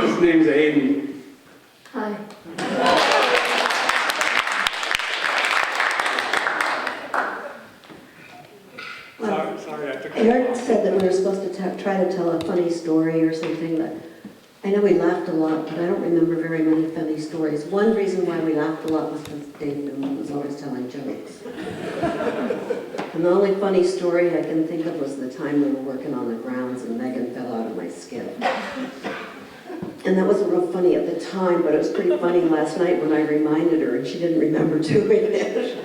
His name's Aiden. Hi. Sorry, I took Eric said that we were supposed to try to tell a funny story or something, but I know we laughed a lot, but I don't remember very many funny stories. One reason why we laughed a lot was because David was always telling jokes. And the only funny story I can think of was the time we were working on the grounds and Megan fell out of my skiff. And that wasn't real funny at the time, but it was pretty funny last night when I reminded her and she didn't remember doing it.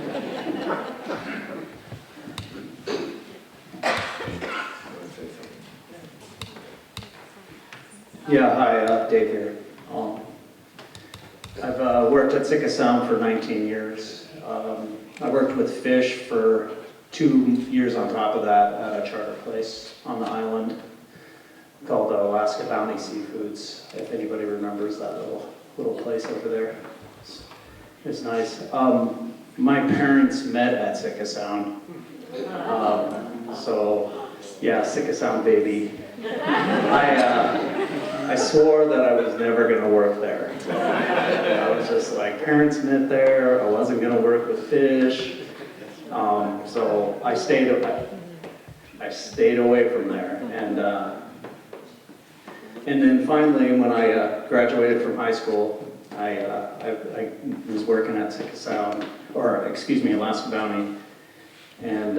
Yeah, hi, Dave here. I've worked at Sitka Sound for 19 years. I worked with fish for 2 years on top of that at a charter place on the island called Alaska Bounty Seafoods, if anybody remembers that little place over there. It's nice. My parents met at Sitka Sound. So, yeah, Sitka Sound baby. I swore that I was never going to work there. I was just like, parents met there, I wasn't going to work with fish. So I stayed away from there. And then finally, when I graduated from high school, I was working at Sitka Sound, or excuse me, Alaska Bounty. And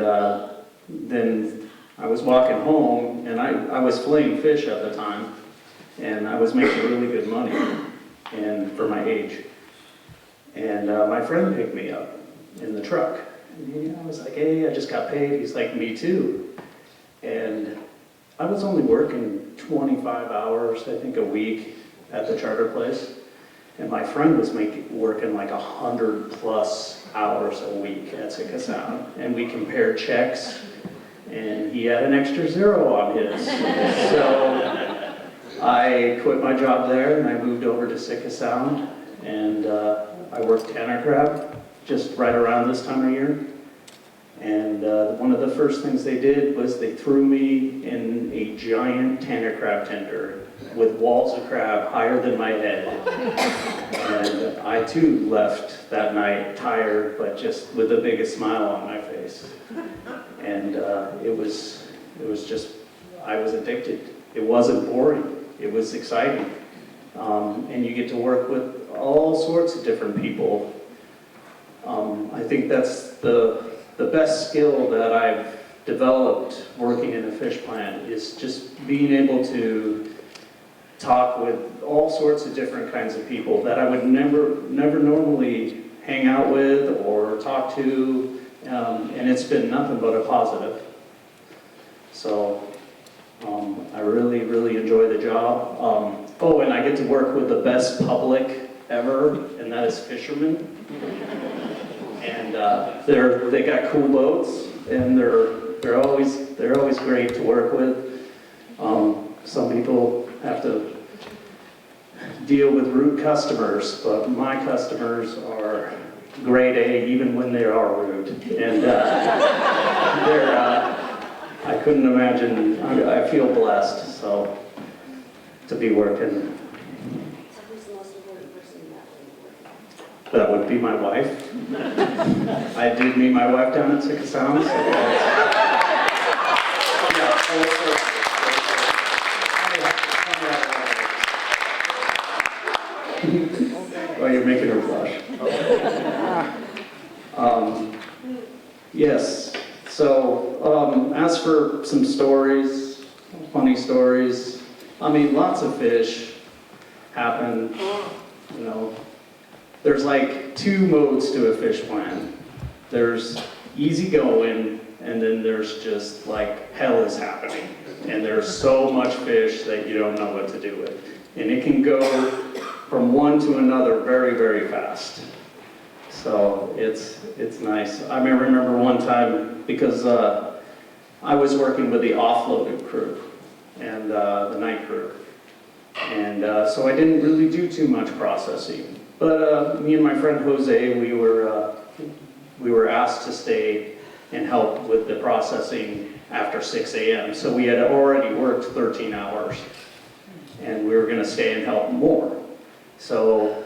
then I was walking home, and I was filleting fish at the time, and I was making really good money for my age. And my friend picked me up in the truck. And I was like, hey, I just got paid. He's like, me too. And I was only working 25 hours, I think, a week at the charter place. And my friend was working like 100+ hours a week at Sitka Sound. And we compared checks, and he had an extra 0 on his. So I quit my job there, and I moved over to Sitka Sound. And I worked tanner crab just right around this time of year. And one of the first things they did was they threw me in a giant tanner crab tender with walls of crab higher than my head. And I too left that night tired, but just with the biggest smile on my face. And it was just, I was addicted. It wasn't boring, it was exciting. And you get to work with all sorts of different people. I think that's the best skill that I've developed working in a fish plant is just being able to talk with all sorts of different kinds of people that I would never normally hang out with or talk to, and it's been nothing but a positive. So I really enjoy the job. Oh, and I get to work with the best public ever, and that is fishermen. And they got cool boats, and they're always great to work with. Some people have to deal with rude customers, but my customers are grade A even when they are rude. And I couldn't imagine. I feel blessed to be working. So who's the most important person in that way? That would be my wife. I did meet my wife down at Sitka Sound. So well, you're making her blush. Yes. So as for some stories, funny stories, I mean, lots of fish happen, you know. There's like 2 modes to a fish plant. There's easy going, and then there's just like hell is happening. And there's so much fish that you don't know what to do with. And it can go from one to another very fast. So it's nice. I remember one time, because I was working with the offloaded crew and the night crew. And so I didn't really do too much processing. But me and my friend Jose, we were asked to stay and help with the processing after 6 a.m. So we had already worked 13 hours, and we were going to stay and help more. So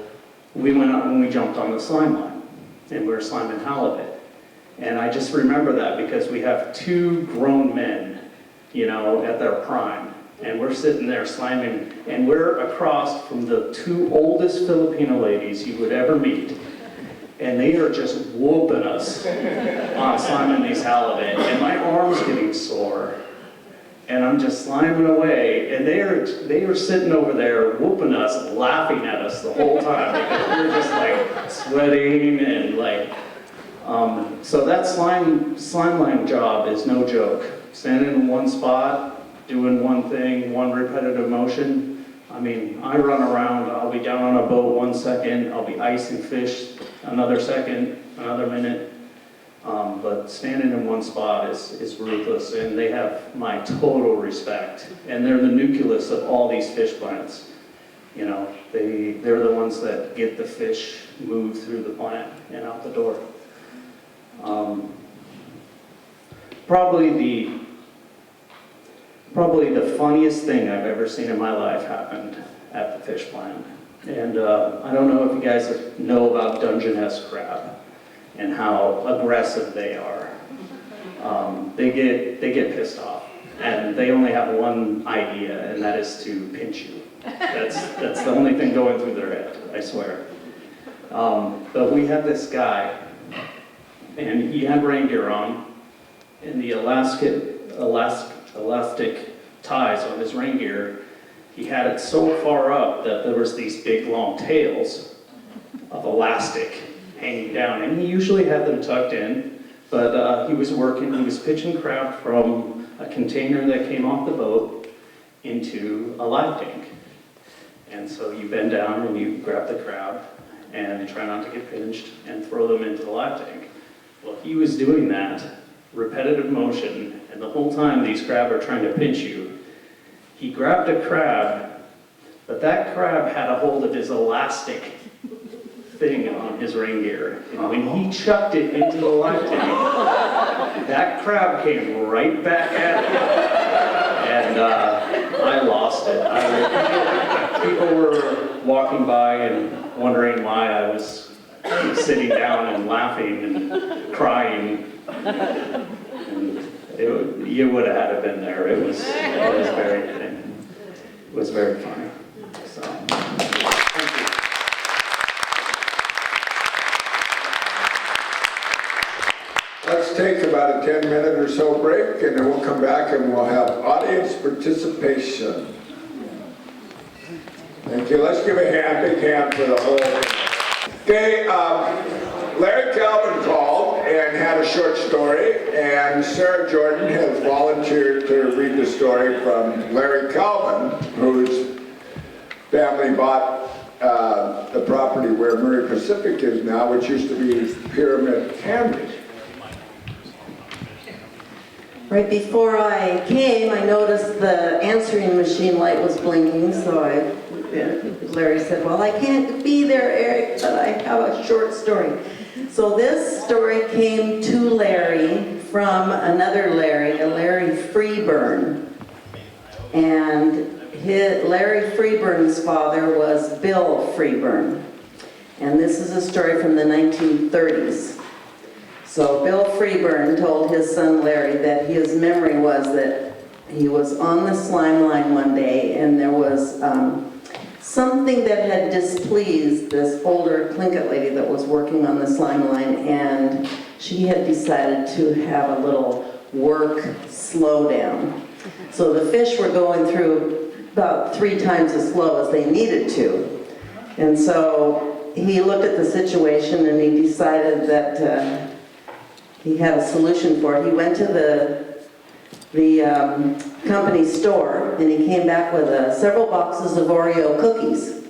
we went up and we jumped on the slime line, and we were sliming halibut. And I just remember that because we have 2 grown men, you know, at their prime. And we're sitting there sliming, and we're across from the 2 oldest Filipino ladies you would ever meet. And they are just whooping us on sliming these halibut. And my arm's getting sore. And I'm just sliming away. And they are sitting over there whooping us, laughing at us the whole time. Because we're just like sweating and like, so that slime line job is no joke. Standing in one spot, doing one thing, one repetitive motion. I mean, I run around, I'll be down on a boat 1 second, I'll be icing fish another second, another minute. But standing in one spot is ruthless, and they have my total respect. And they're the nucleus of all these fish plants. You know, they're the ones that get the fish moved through the plant and out the door. Probably the funniest thing I've ever seen in my life happened at the fish plant. And I don't know if you guys know about Dungeness crab and how aggressive they are. they get pissed off. And they only have one idea, and that is to pinch you. That's the only thing going through their head, I swear. But we had this guy, and he had reindeer on, and the elastic ties on his reindeer, he had it so far up that there was these big long tails of elastic hanging down, and he usually had them tucked in, but he was pitching crab from a container that came off the boat into a live tank. And so you bend down and you grab the crab and try not to get pinched and throw them into the live tank. Well, he was doing that repetitive motion, and the whole time these crab are trying to pinch you. He grabbed a crab, but that crab had a hold of his elastic thing on his reindeer. And when he chucked it into the live tank, that crab came right back at him. And I lost it. People were walking by and wondering why I was sitting down and laughing and crying. And you would have had to been there. It was very funny. So, thank you. Let's take about a 10-minute or so break, and then we'll come back and we'll have audience participation. Thank you. Let's give a big hand for the whole. Okay, Larry Calvin called and had a short story, and Sarah Jordan has volunteered to read the story from Larry Calvin, whose family bought the property where Murray Pacific is now, which used to be Pyramid Candy. Right before I came, I noticed the answering machine light was blinking, so Larry said, well, I can't be there, Eric, but I have a short story. So this story came to Larry from another Larry, a Larry Freeburn. And Larry Freeburn's father was Bill Freeburn. And this is a story from the 1930s. So Bill Freeburn told his son Larry that his memory was that he was on the slime line one day, and there was something that had displeased this older Tlingit lady that was working on the slime line, and she had decided to have a little work slowdown. So the fish were going through about 3 times as slow as they needed to. And so he looked at the situation and he decided that he had a solution for it. He went to the company store, and he came back with several boxes of Oreo cookies.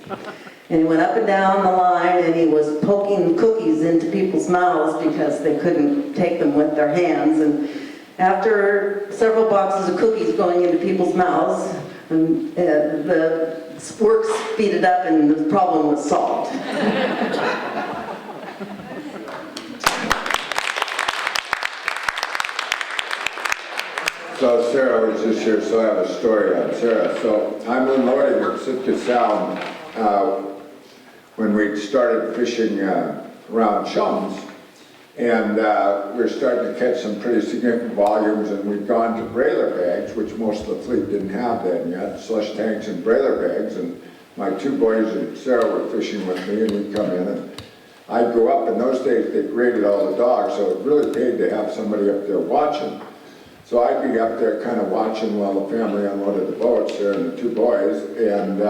And he went up and down the line, and he was poking cookies into people's mouths because they couldn't take them with their hands. And after several boxes of cookies going into people's mouths, the work speeded up and the problem was solved. So Sarah was just here, so I have a story on Sarah. So I'm unloading at Sitka Sound when we started fishing around chums, and we were starting to catch some pretty significant volumes, and we'd gone to brailer bags, which most of the fleet didn't have then yet, slush tanks and brailer bags, and my 2 boys and Sarah were fishing with me, and we'd come in, and I'd go up. In those days, they graded all the dogs, so it really paid to have somebody up there watching. So I'd be up there kind of watching while the family unloaded the boats, there and the 2 boys, and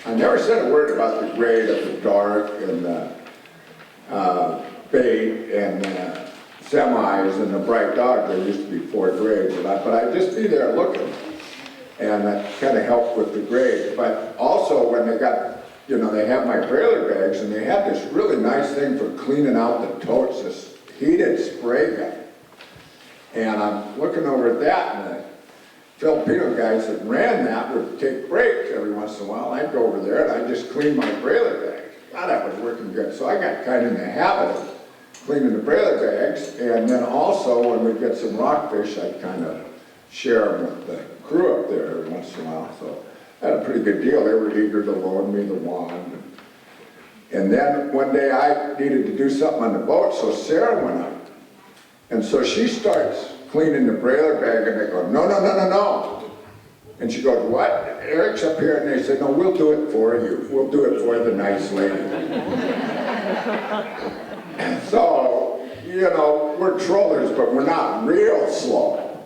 I never said a word about the grade of the dark and the bait and semis and the bright dog. There used to be 4 grades, but I'd just be there looking, and that kind of helped with the grade. But also when they got, they have my brailer bags, and they had this really nice thing for cleaning out the totes, this heated spray gun. And I'm looking over at that, and the Filipino guys that ran that would take breaks every once in a while. I'd go over there and I'd just clean my brailer bags. Wow, that was working good. So I got kind of in the habit of cleaning the brailer bags, and then also when we'd get some rockfish, I'd kind of share them with the crew up there every once in a while. So I had a pretty good deal. They were eager to loan me the wand. And then one day I needed to do something on the boat, so Sarah went up. And so she starts cleaning the brailer bag, and they go, no, no, no, no, no. And she goes, what? Eric's up here, and they said, no, we'll do it for you. We'll do it for the nice lady. So, you know, we're trollers, but we're not real slow.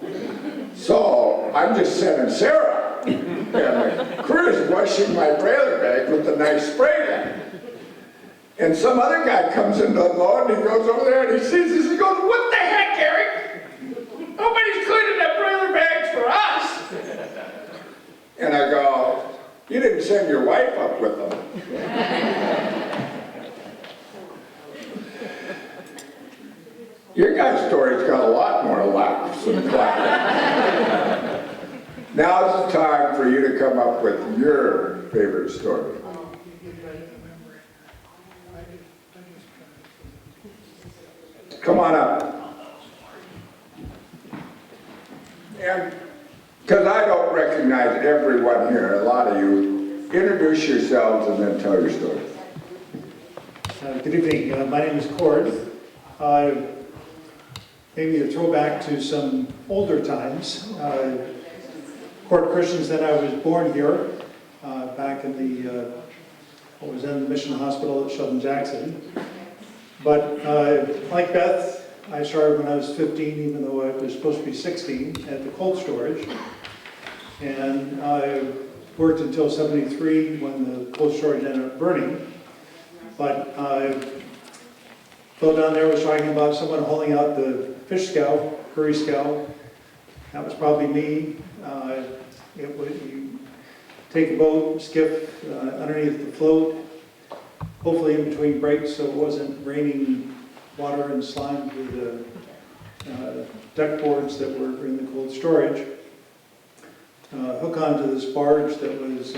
So I'm just sending Sarah, and the crew's washing my brailer bag with a nice spray gun. And some other guy comes in to unload, and he goes over there, and he sees this, he goes, what the heck, Eric? Nobody's cleaning that brailer bags for us. And I go, you didn't send your wife up with them. Your guy's story's got a lot more laughs than clapping. Now's the time for you to come up with your favorite story. Come on up. And because I don't recognize everyone here, a lot of you, introduce yourselves and then tell your story. Good evening. My name is Cord. Maybe a throwback to some older times. Cord Christensen, I was born here back in the, what was then the Mission Hospital at Sheldon Jackson. But like Beth, I started when I was 15, even though I was supposed to be 16, at the cold storage. And I worked until 73 when the cold storage ended up burning. But Phil down there was talking about someone hauling out the fish scow, curry scow. That was probably me. You take a boat, skiff underneath the float, hopefully in between breaks so it wasn't raining water and slime through the deck boards that were in the cold storage. Hook onto this barge that was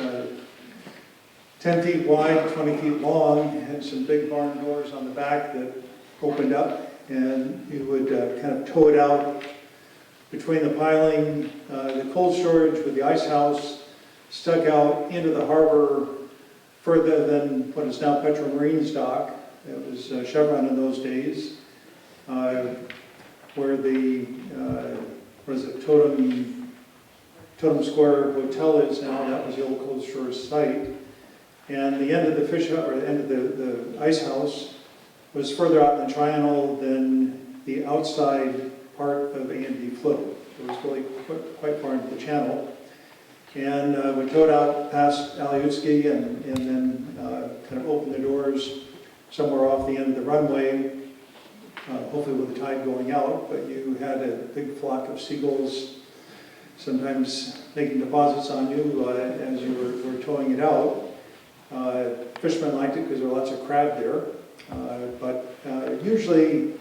10 feet wide, 20 feet long, had some big barn doors on the back that opened up, and you would kind of tow it out between the piling, the cold storage with the ice house, stuck out into the harbor further than what is now Petro Marine's dock. It was Chevron in those days, where the, what is it, Totem Square Hotel is now. That was the old cold storage site. And the end of the fish, or the end of the ice house was further out in the triangle than the outside part of A&D float. It was really quite far into the channel. And we towed out past Aleutsky and then kind of opened the doors somewhere off the end of the runway, hopefully with the tide going out, but you had a big flock of seagulls sometimes making deposits on you as you were towing it out. Fishermen liked it because there were lots of crab there. But usually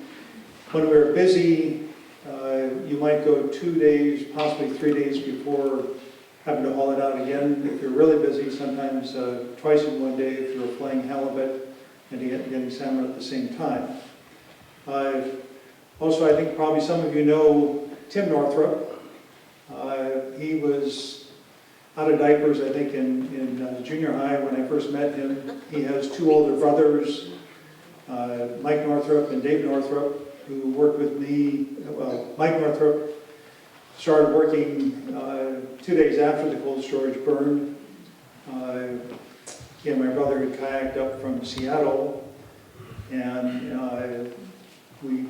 when we were busy, you might go 2 days, possibly 3 days before having to haul it out again. If you're really busy, sometimes twice in one day if you're flaying halibut and getting salmon at the same time. Also, I think probably some of you know Tim Northrup. He was out of diapers, I think, in junior high when I first met him. He has two older brothers, Mike Northrup and Dave Northrup, who worked with me. Well, Mike Northrup started working 2 days after the cold storage burned. He and my brother had kayaked up from Seattle, and we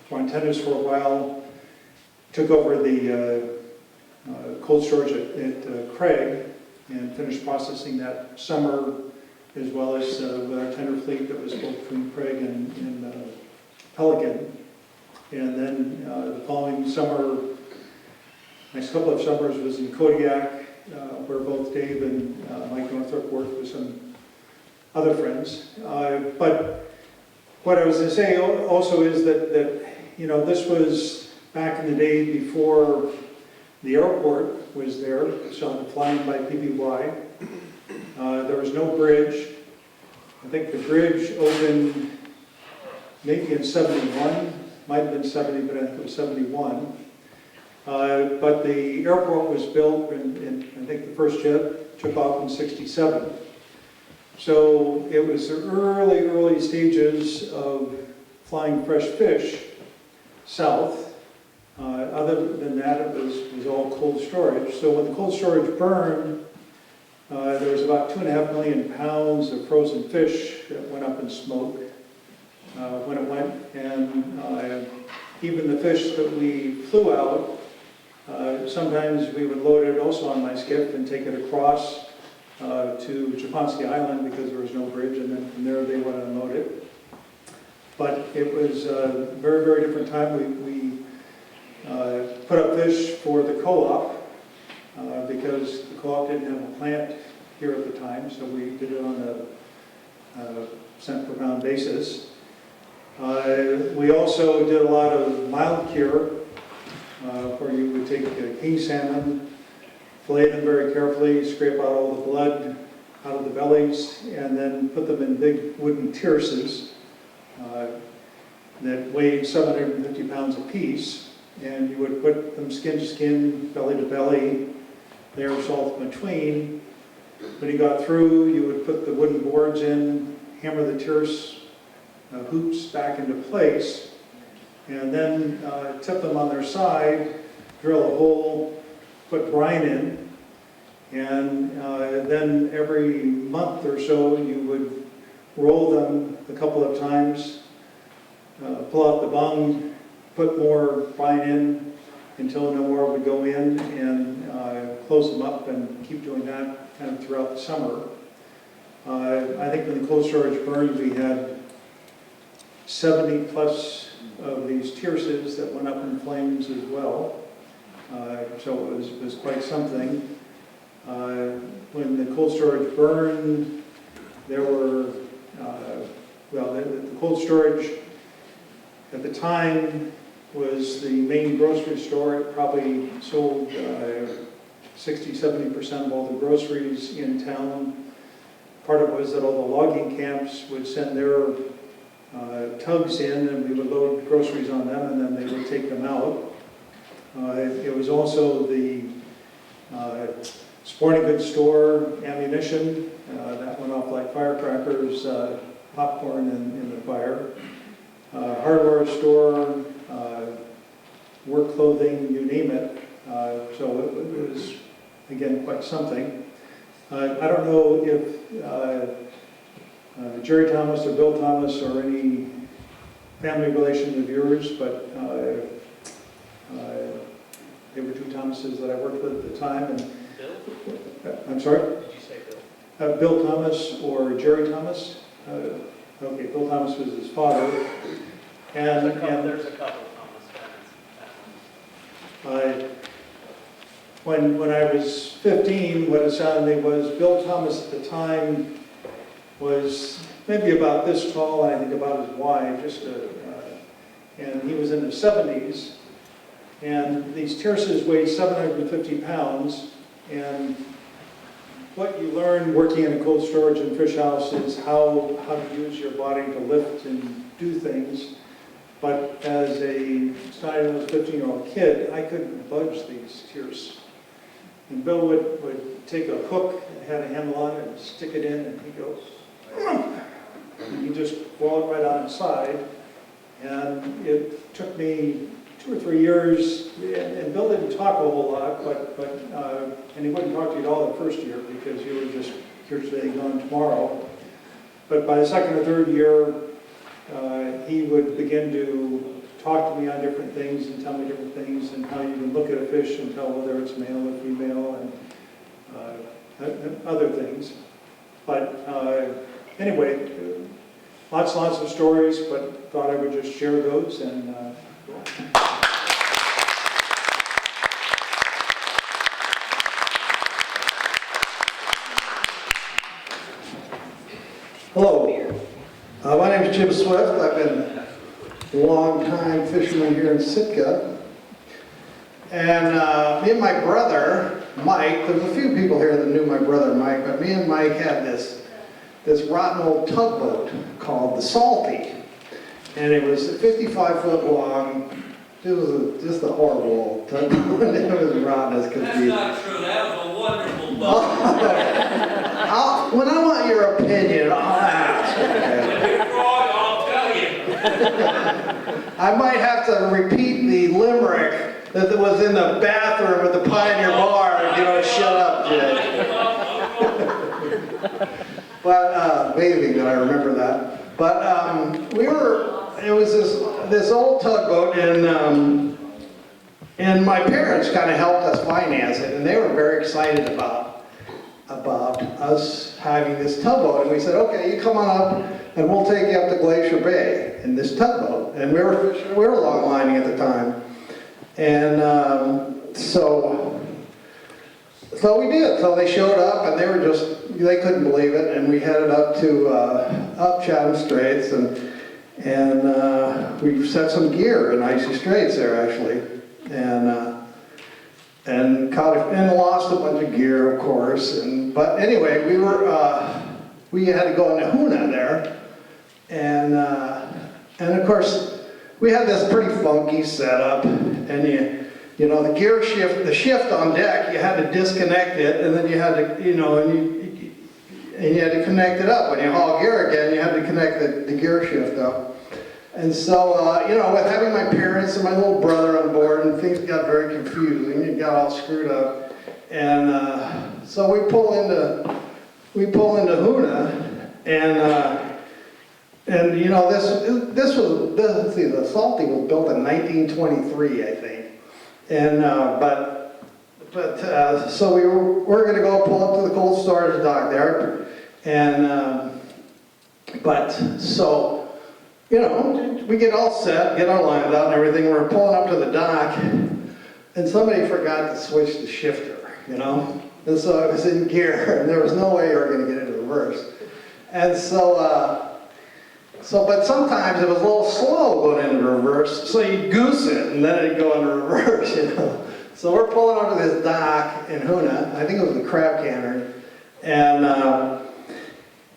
were on tennis for a while, took over the cold storage at Craig and finished processing that summer, as well as with our tender fleet that was both between Craig and Pelican. And then the following summer, next couple of summers was in Kodiak, where both Dave and Mike Northrup worked with some other friends. But what I was going to say also is that you know, this was back in the day before the airport was there, so I'm flying by PBY. There was no bridge. I think the bridge opened maybe in 71, might have been 70, but I think it was 71. But the airport was built, and I think the first jet took off in 67. So it was the early stages of flying fresh fish south. Other than that, it was all cold storage. So when the cold storage burned, there was about 2.5 million pounds of frozen fish that went up in smoke when it went. And even the fish that we flew out, sometimes we would load it also on my skiff and take it across to Japonski Island because there was no bridge, and then from there they would unload it. But it was a very, very different time. We put up fish for the co-op because the co-op didn't have a plant here at the time, so we did it on a cent per pound basis. We also did a lot of mild cure, where you would take king salmon, fillet them very carefully, scrape out all the blood out of the bellies, and then put them in big wooden tierces that weighed 750 pounds apiece. And you would put them skin to skin, belly to belly, layer of salt in between. When you got through, you would put the wooden boards in, hammer the tierce hoops back into place, and then tip them on their side, drill a hole, put brine in, and then every month or so you would roll them a couple of times, pull out the bung, put more brine in until no more would go in, and close them up and keep doing that kind of throughout the summer. I think when the cold storage burned, we had 70 plus of these tierces that went up in flames as well. So it was quite something. When the cold storage burned, there were, the cold storage at the time was the main grocery store. It probably sold 60-70% of all the groceries in town. Part of it was that all the logging camps would send their tugs in, and we would load groceries on them, and then they would take them out. It was also the sporting goods store, ammunition, that went off like firecrackers, popcorn in the fire. Hardware store, work clothing, you name it. So it was, again, quite something. I don't know if Jerry Thomas or Bill Thomas or any family relation of yours, but there were two Thomases that I worked with at the time. And Bill? I'm sorry? Did you say Bill? Bill Thomas or Jerry Thomas. Okay, Bill Thomas was his father. And There's a couple of Thomas fans. When I was 15, what it sounded to me was Bill Thomas at the time was maybe about this tall, and I think about as wide, and he was in his 70s. And these tierces weighed 750 pounds, and what you learn working in a cold storage and fish house is how to use your body to lift and do things. But as a snotty-nosed 15-year-old kid, I couldn't budge these tierces. And Bill would take a hook that had a handle on it and stick it in, and he'd go, and he'd just wall it right on its side. And it took me 2 or 3 years, and Bill didn't talk a whole lot, and he wouldn't talk to you at all the first year because you were just here today, gone tomorrow. But by the second or third year, he would begin to talk to me on different things and tell me different things and how you can look at a fish and tell whether it's male or female and other things. But anyway, lots and lots of stories, but thought I would just share those and Hello, my name is Jim Swift. I've been a long-time fisherman here in Sitka. And me and my brother, Mike, there's a few people here that knew my brother Mike, but me and Mike had this rotten old tugboat called the Salty. And it was 55 foot long. It was just a horrible old tugboat. It was rotten as could be. That's not true. That was a wonderful boat. When I want your opinion, I'll ask. When you're wrong, I'll tell you. I might have to repeat the limerick that was in the bathroom at the Pioneer Bar if you don't shut up, Jay. But, maybe that I remember that. But it was this old tugboat, and my parents kind of helped us finance it, and they were very excited about us having this tugboat. And we said, okay, you come on up, and we'll take you up to Glacier Bay in this tugboat. And we were long lining at the time. And so we did. So they showed up, and they couldn't believe it. And we headed up to up Chatham Straits, and we set some gear in icy straits there, actually. And lost a bunch of gear, of course. But anyway, we had to go into Hoona there, and of course we had this pretty funky setup. And you know, the shift on deck, you had to disconnect it, and then you had to, you know, and you had to connect it up. When you haul gear again, you had to connect the gear shift up. And so, you know, with having my parents and my little brother on board, and things got very confusing, it got all screwed up. And so we pull into Hoona, and you know, the Salty was built in 1923, I think. And so we're going to go pull up to the cold storage dock there, and so. You know, we get all set, get our lines out and everything, we're pulling up to the dock, and somebody forgot to switch the shifter, you know? And so it was in gear, and there was no way you were going to get it in reverse. And but sometimes it was a little slow going into reverse, so you'd goose it, and then it'd go into reverse, you know? So we're pulling onto this dock in Hoona, I think it was the Crab Cannery, and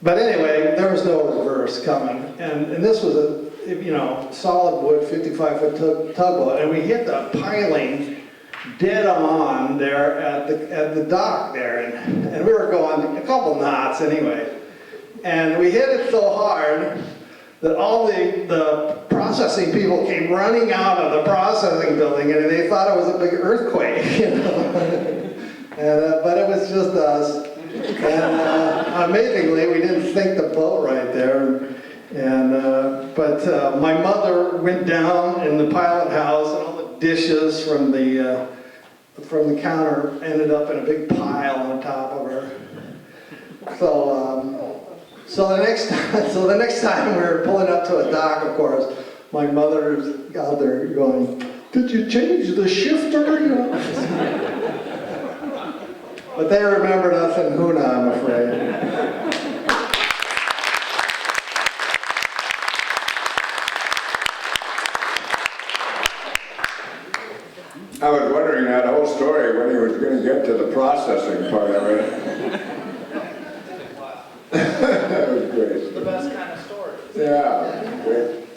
but anyway, there was no reverse coming, and this was a, you know, solid wood 55-foot tugboat, and we hit the piling dead on there at the dock there, and we were going a couple knots anyway, and we hit it so hard that all the processing people came running out of the processing building, and they thought it was a big earthquake, you know, but it was just us. And amazingly, we didn't sink the boat right there. But my mother went down in the pilot house, and all the dishes from the counter ended up in a big pile on top of her. So the next time we were pulling up to a dock, of course, my mother's out there going, "Did you change the shifter?" You know? But they remembered us in Hoona, I'm afraid. I was wondering that whole story when he was going to get to the processing part of it. That was great. It's the best kind of story. Yeah,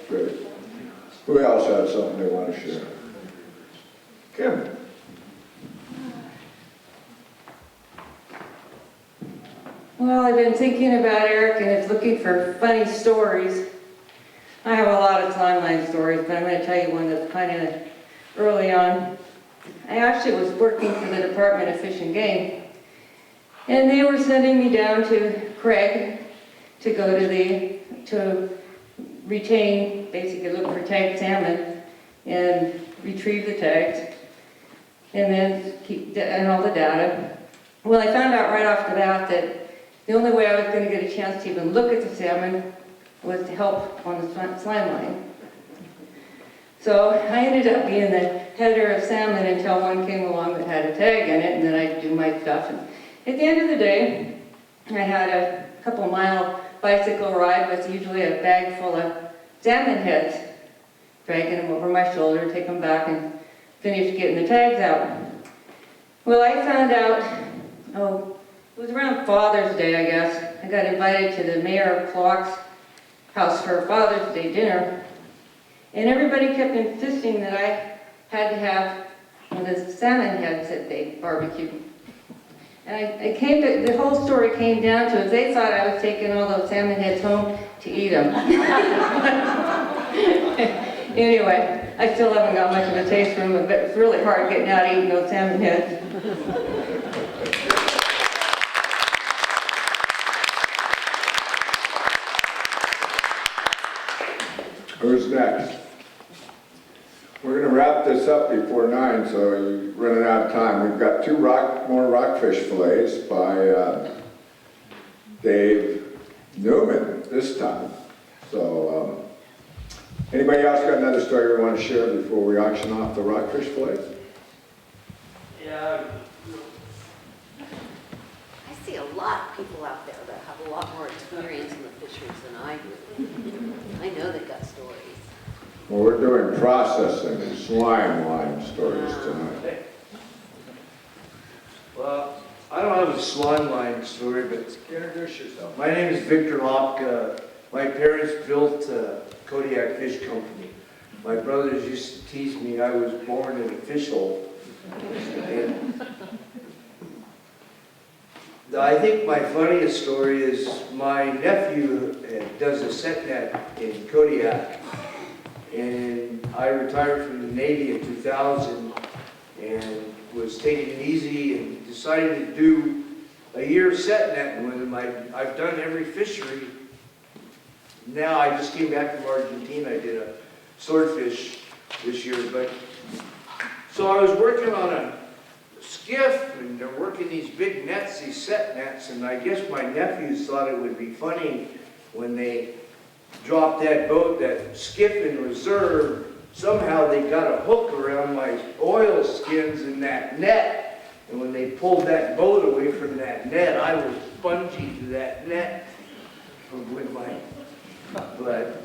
great. Who else had something they want to share? Kim. Well, I've been thinking about Eric, and it's looking for funny stories. I have a lot of timeline stories, but I'm going to tell you one that's kind of early on. I actually was working for the Department of Fish and Game, and they were sending me down to Craig to go to retain, basically look for tagged salmon and retrieve the tags, and then keep all the data. Well, I found out right off the bat that the only way I was going to get a chance to even look at the salmon was to help on the slime line. So I ended up being the header of salmon until one came along that had a tag in it, and then I'd do my stuff. And at the end of the day, I had a couple-mile bicycle ride with usually a bag full of salmon heads, dragging them over my shoulder, take them back, and finish getting the tags out. Well, I found out, it was around Father's Day, I guess. I got invited to the mayor of Clark's house for a Father's Day dinner. And everybody kept insisting that I had to have one of the salmon heads that they barbecued. And the whole story came down to it. They thought I was taking all those salmon heads home to eat them. Anyway, I still haven't got much of a taste for them, but it's really hard getting out eating those salmon heads. Who's next? We're gonna wrap this up before 9, so you're running out of time. We've got more rockfish fillets by Dave Newman this time. So, anybody else got another story we want to share before we auction off the rockfish fillets? Yeah, I see a lot of people out there that have a lot more experience in the fisheries than I do. I know they got stories. Well, we're doing processing and slime line stories tonight. Well, I don't have a slime line story, but introduce yourself. My name is Victor Locke. My parents built Kodiak Fish Company. My brothers used to tease me I was born in a fish hole. And I think my funniest story is my nephew does a set net in Kodiak. And I retired from the Navy in 2000 and was taking it easy and decided to do a year set netting with him. I've done every fishery. Now I just came back from Argentina. I did a swordfish this year. So I was working on a skiff and they're working these big nets, these set nets, and I guess my nephews thought it would be funny when they dropped that boat, that skiff in reserve. Somehow they got a hook around my oil skins in that net. And when they pulled that boat away from that net, I was bungee to that net with my blood.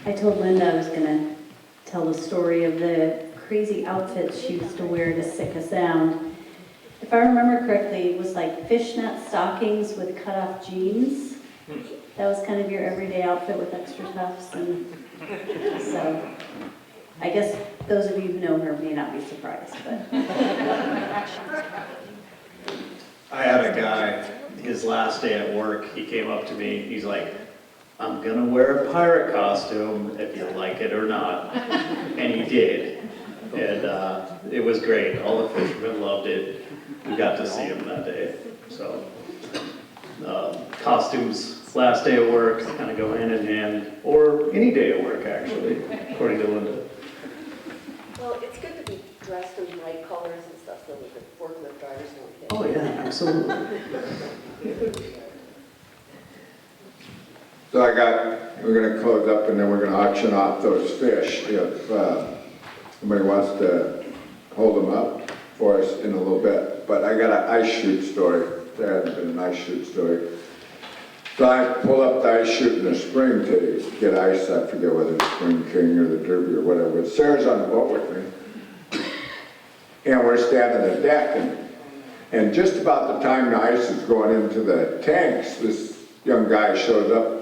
I told Linda I was going to tell the story of the crazy outfits she used to wear to Sitka Sound. If I remember correctly, it was like fishnet stockings with cut-off jeans. That was kind of your everyday outfit with extra tufts. And so I guess those of you who know her may not be surprised. But I had a guy, his last day at work, he came up to me, he's like, I'm gonna wear a pirate costume if you like it or not. And he did. And it was great. All the fishermen loved it. We got to see him that day. So costumes, last day of work, kind of go hand in hand, or any day of work actually, according to Linda. Well, it's good to be dressed in bright colors and stuff so that the forklift drivers don't get. Oh yeah, absolutely. So we're going to close up and then we're going to auction off those fish. If somebody wants to hold them up for us in a little bit. But I got an ice chute story. There hasn't been an ice chute story. So I pull up the ice chute in the spring to get ice. I forget whether it's Spring King or the Derby or whatever. But Sarah's on the boat with me. And we're standing at the deck. And just about the time the ice is going into the tanks, this young guy shows up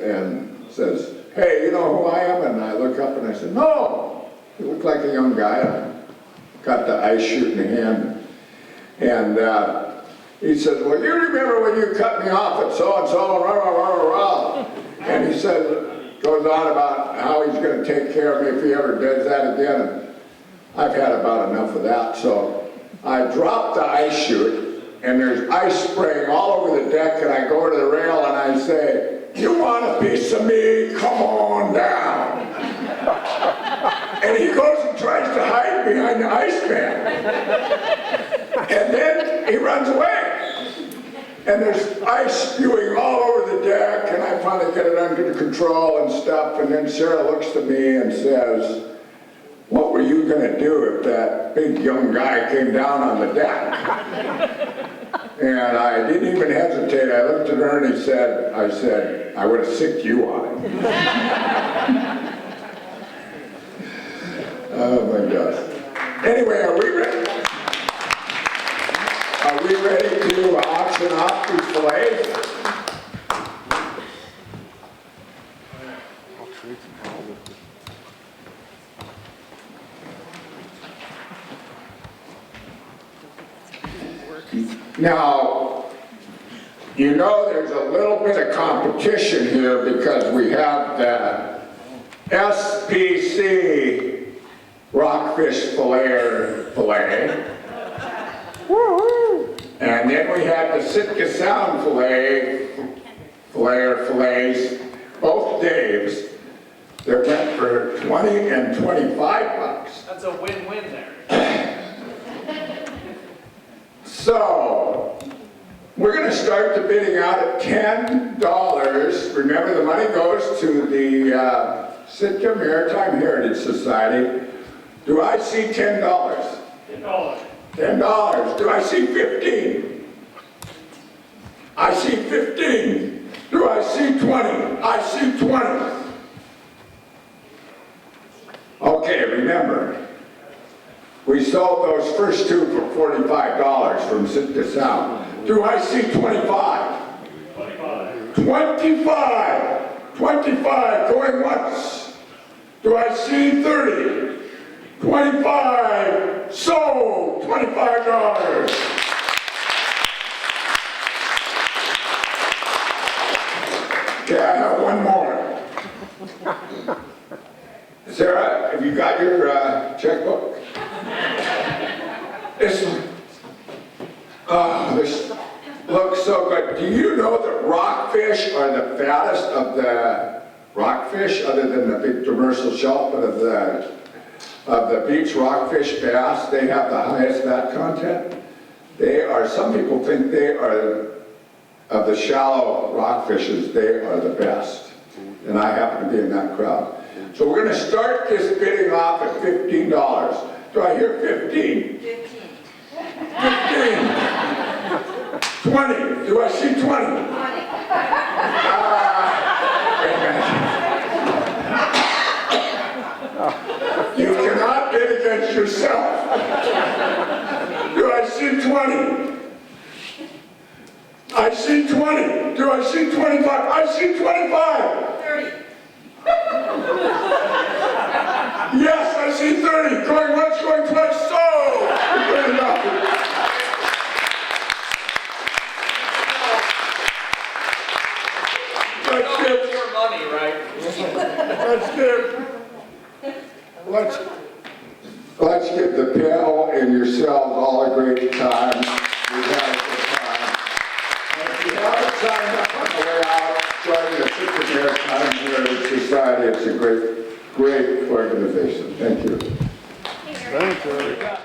and says, hey, you know who I am? And I look up and I said, no. He looked like a young guy. I got the ice chute in hand. And he says, well, you remember when you cut me off at so-and-so, rah, rah, rah, rah, rah. And he says, goes on about how he's going to take care of me if he ever does that again. And I've had about enough of that. So I drop the ice chute, and there's ice spraying all over the deck, and I go to the rail and I say, you want a piece of me? Come on down. And he goes and tries to hide behind the ice man. And then he runs away. And there's ice spewing all over the deck, and I finally get it under control and stuff, and then Sarah looks to me and says, what were you going to do if that big young guy came down on the deck? And I didn't even hesitate. I looked at her and I said, I would have sicked you on it. Oh my gosh. Anyway, are we ready? Are we ready to auction off these fillets? You know there's a little bit of competition here because we have the SPC rockfish fillet. And then we have the Sitka Sound fillets, both Dave's. They're meant for 20 and 25 bucks. That's a win-win there. So, we're going to start the bidding out at $10. Remember, the money goes to the Sitka Maritime Heritage Society. Do I see $10? $10. $10. Do I see 15? I see 15. Do I see 20? I see 20. Okay, remember, we sold those first two for $45 from Sitka Sound. Do I see 25? 25. 25. 25, going once. Do I see 30? 25, sold, $25. Okay, I have one more. Sarah, have you got your checkbook? This looks so good. Do you know that rockfish are the fattest of the rockfish, other than the big demersal shelf, but of the beach rockfish bass? They have the highest fat content. They are, some people think they are, of the shallow rockfishes, they are the best. And I happen to be in that crowd. So we're going to start this bidding off at $15. Do I hear 15? 15. 20. Do I see 20? 20. Wait a minute. You cannot bid against yourself. Do I see 20? I see 20. Do I see 25? I see 25. 30. Yes, I see 30. Going once, going twice. So, good enough. It's your money, right? Let's give the panel and yourselves all a great time. We've had a good time. And if you haven't signed up on the way out, join the Sitka Maritime Heritage Society. It's a great organization. Thank you. Thank you.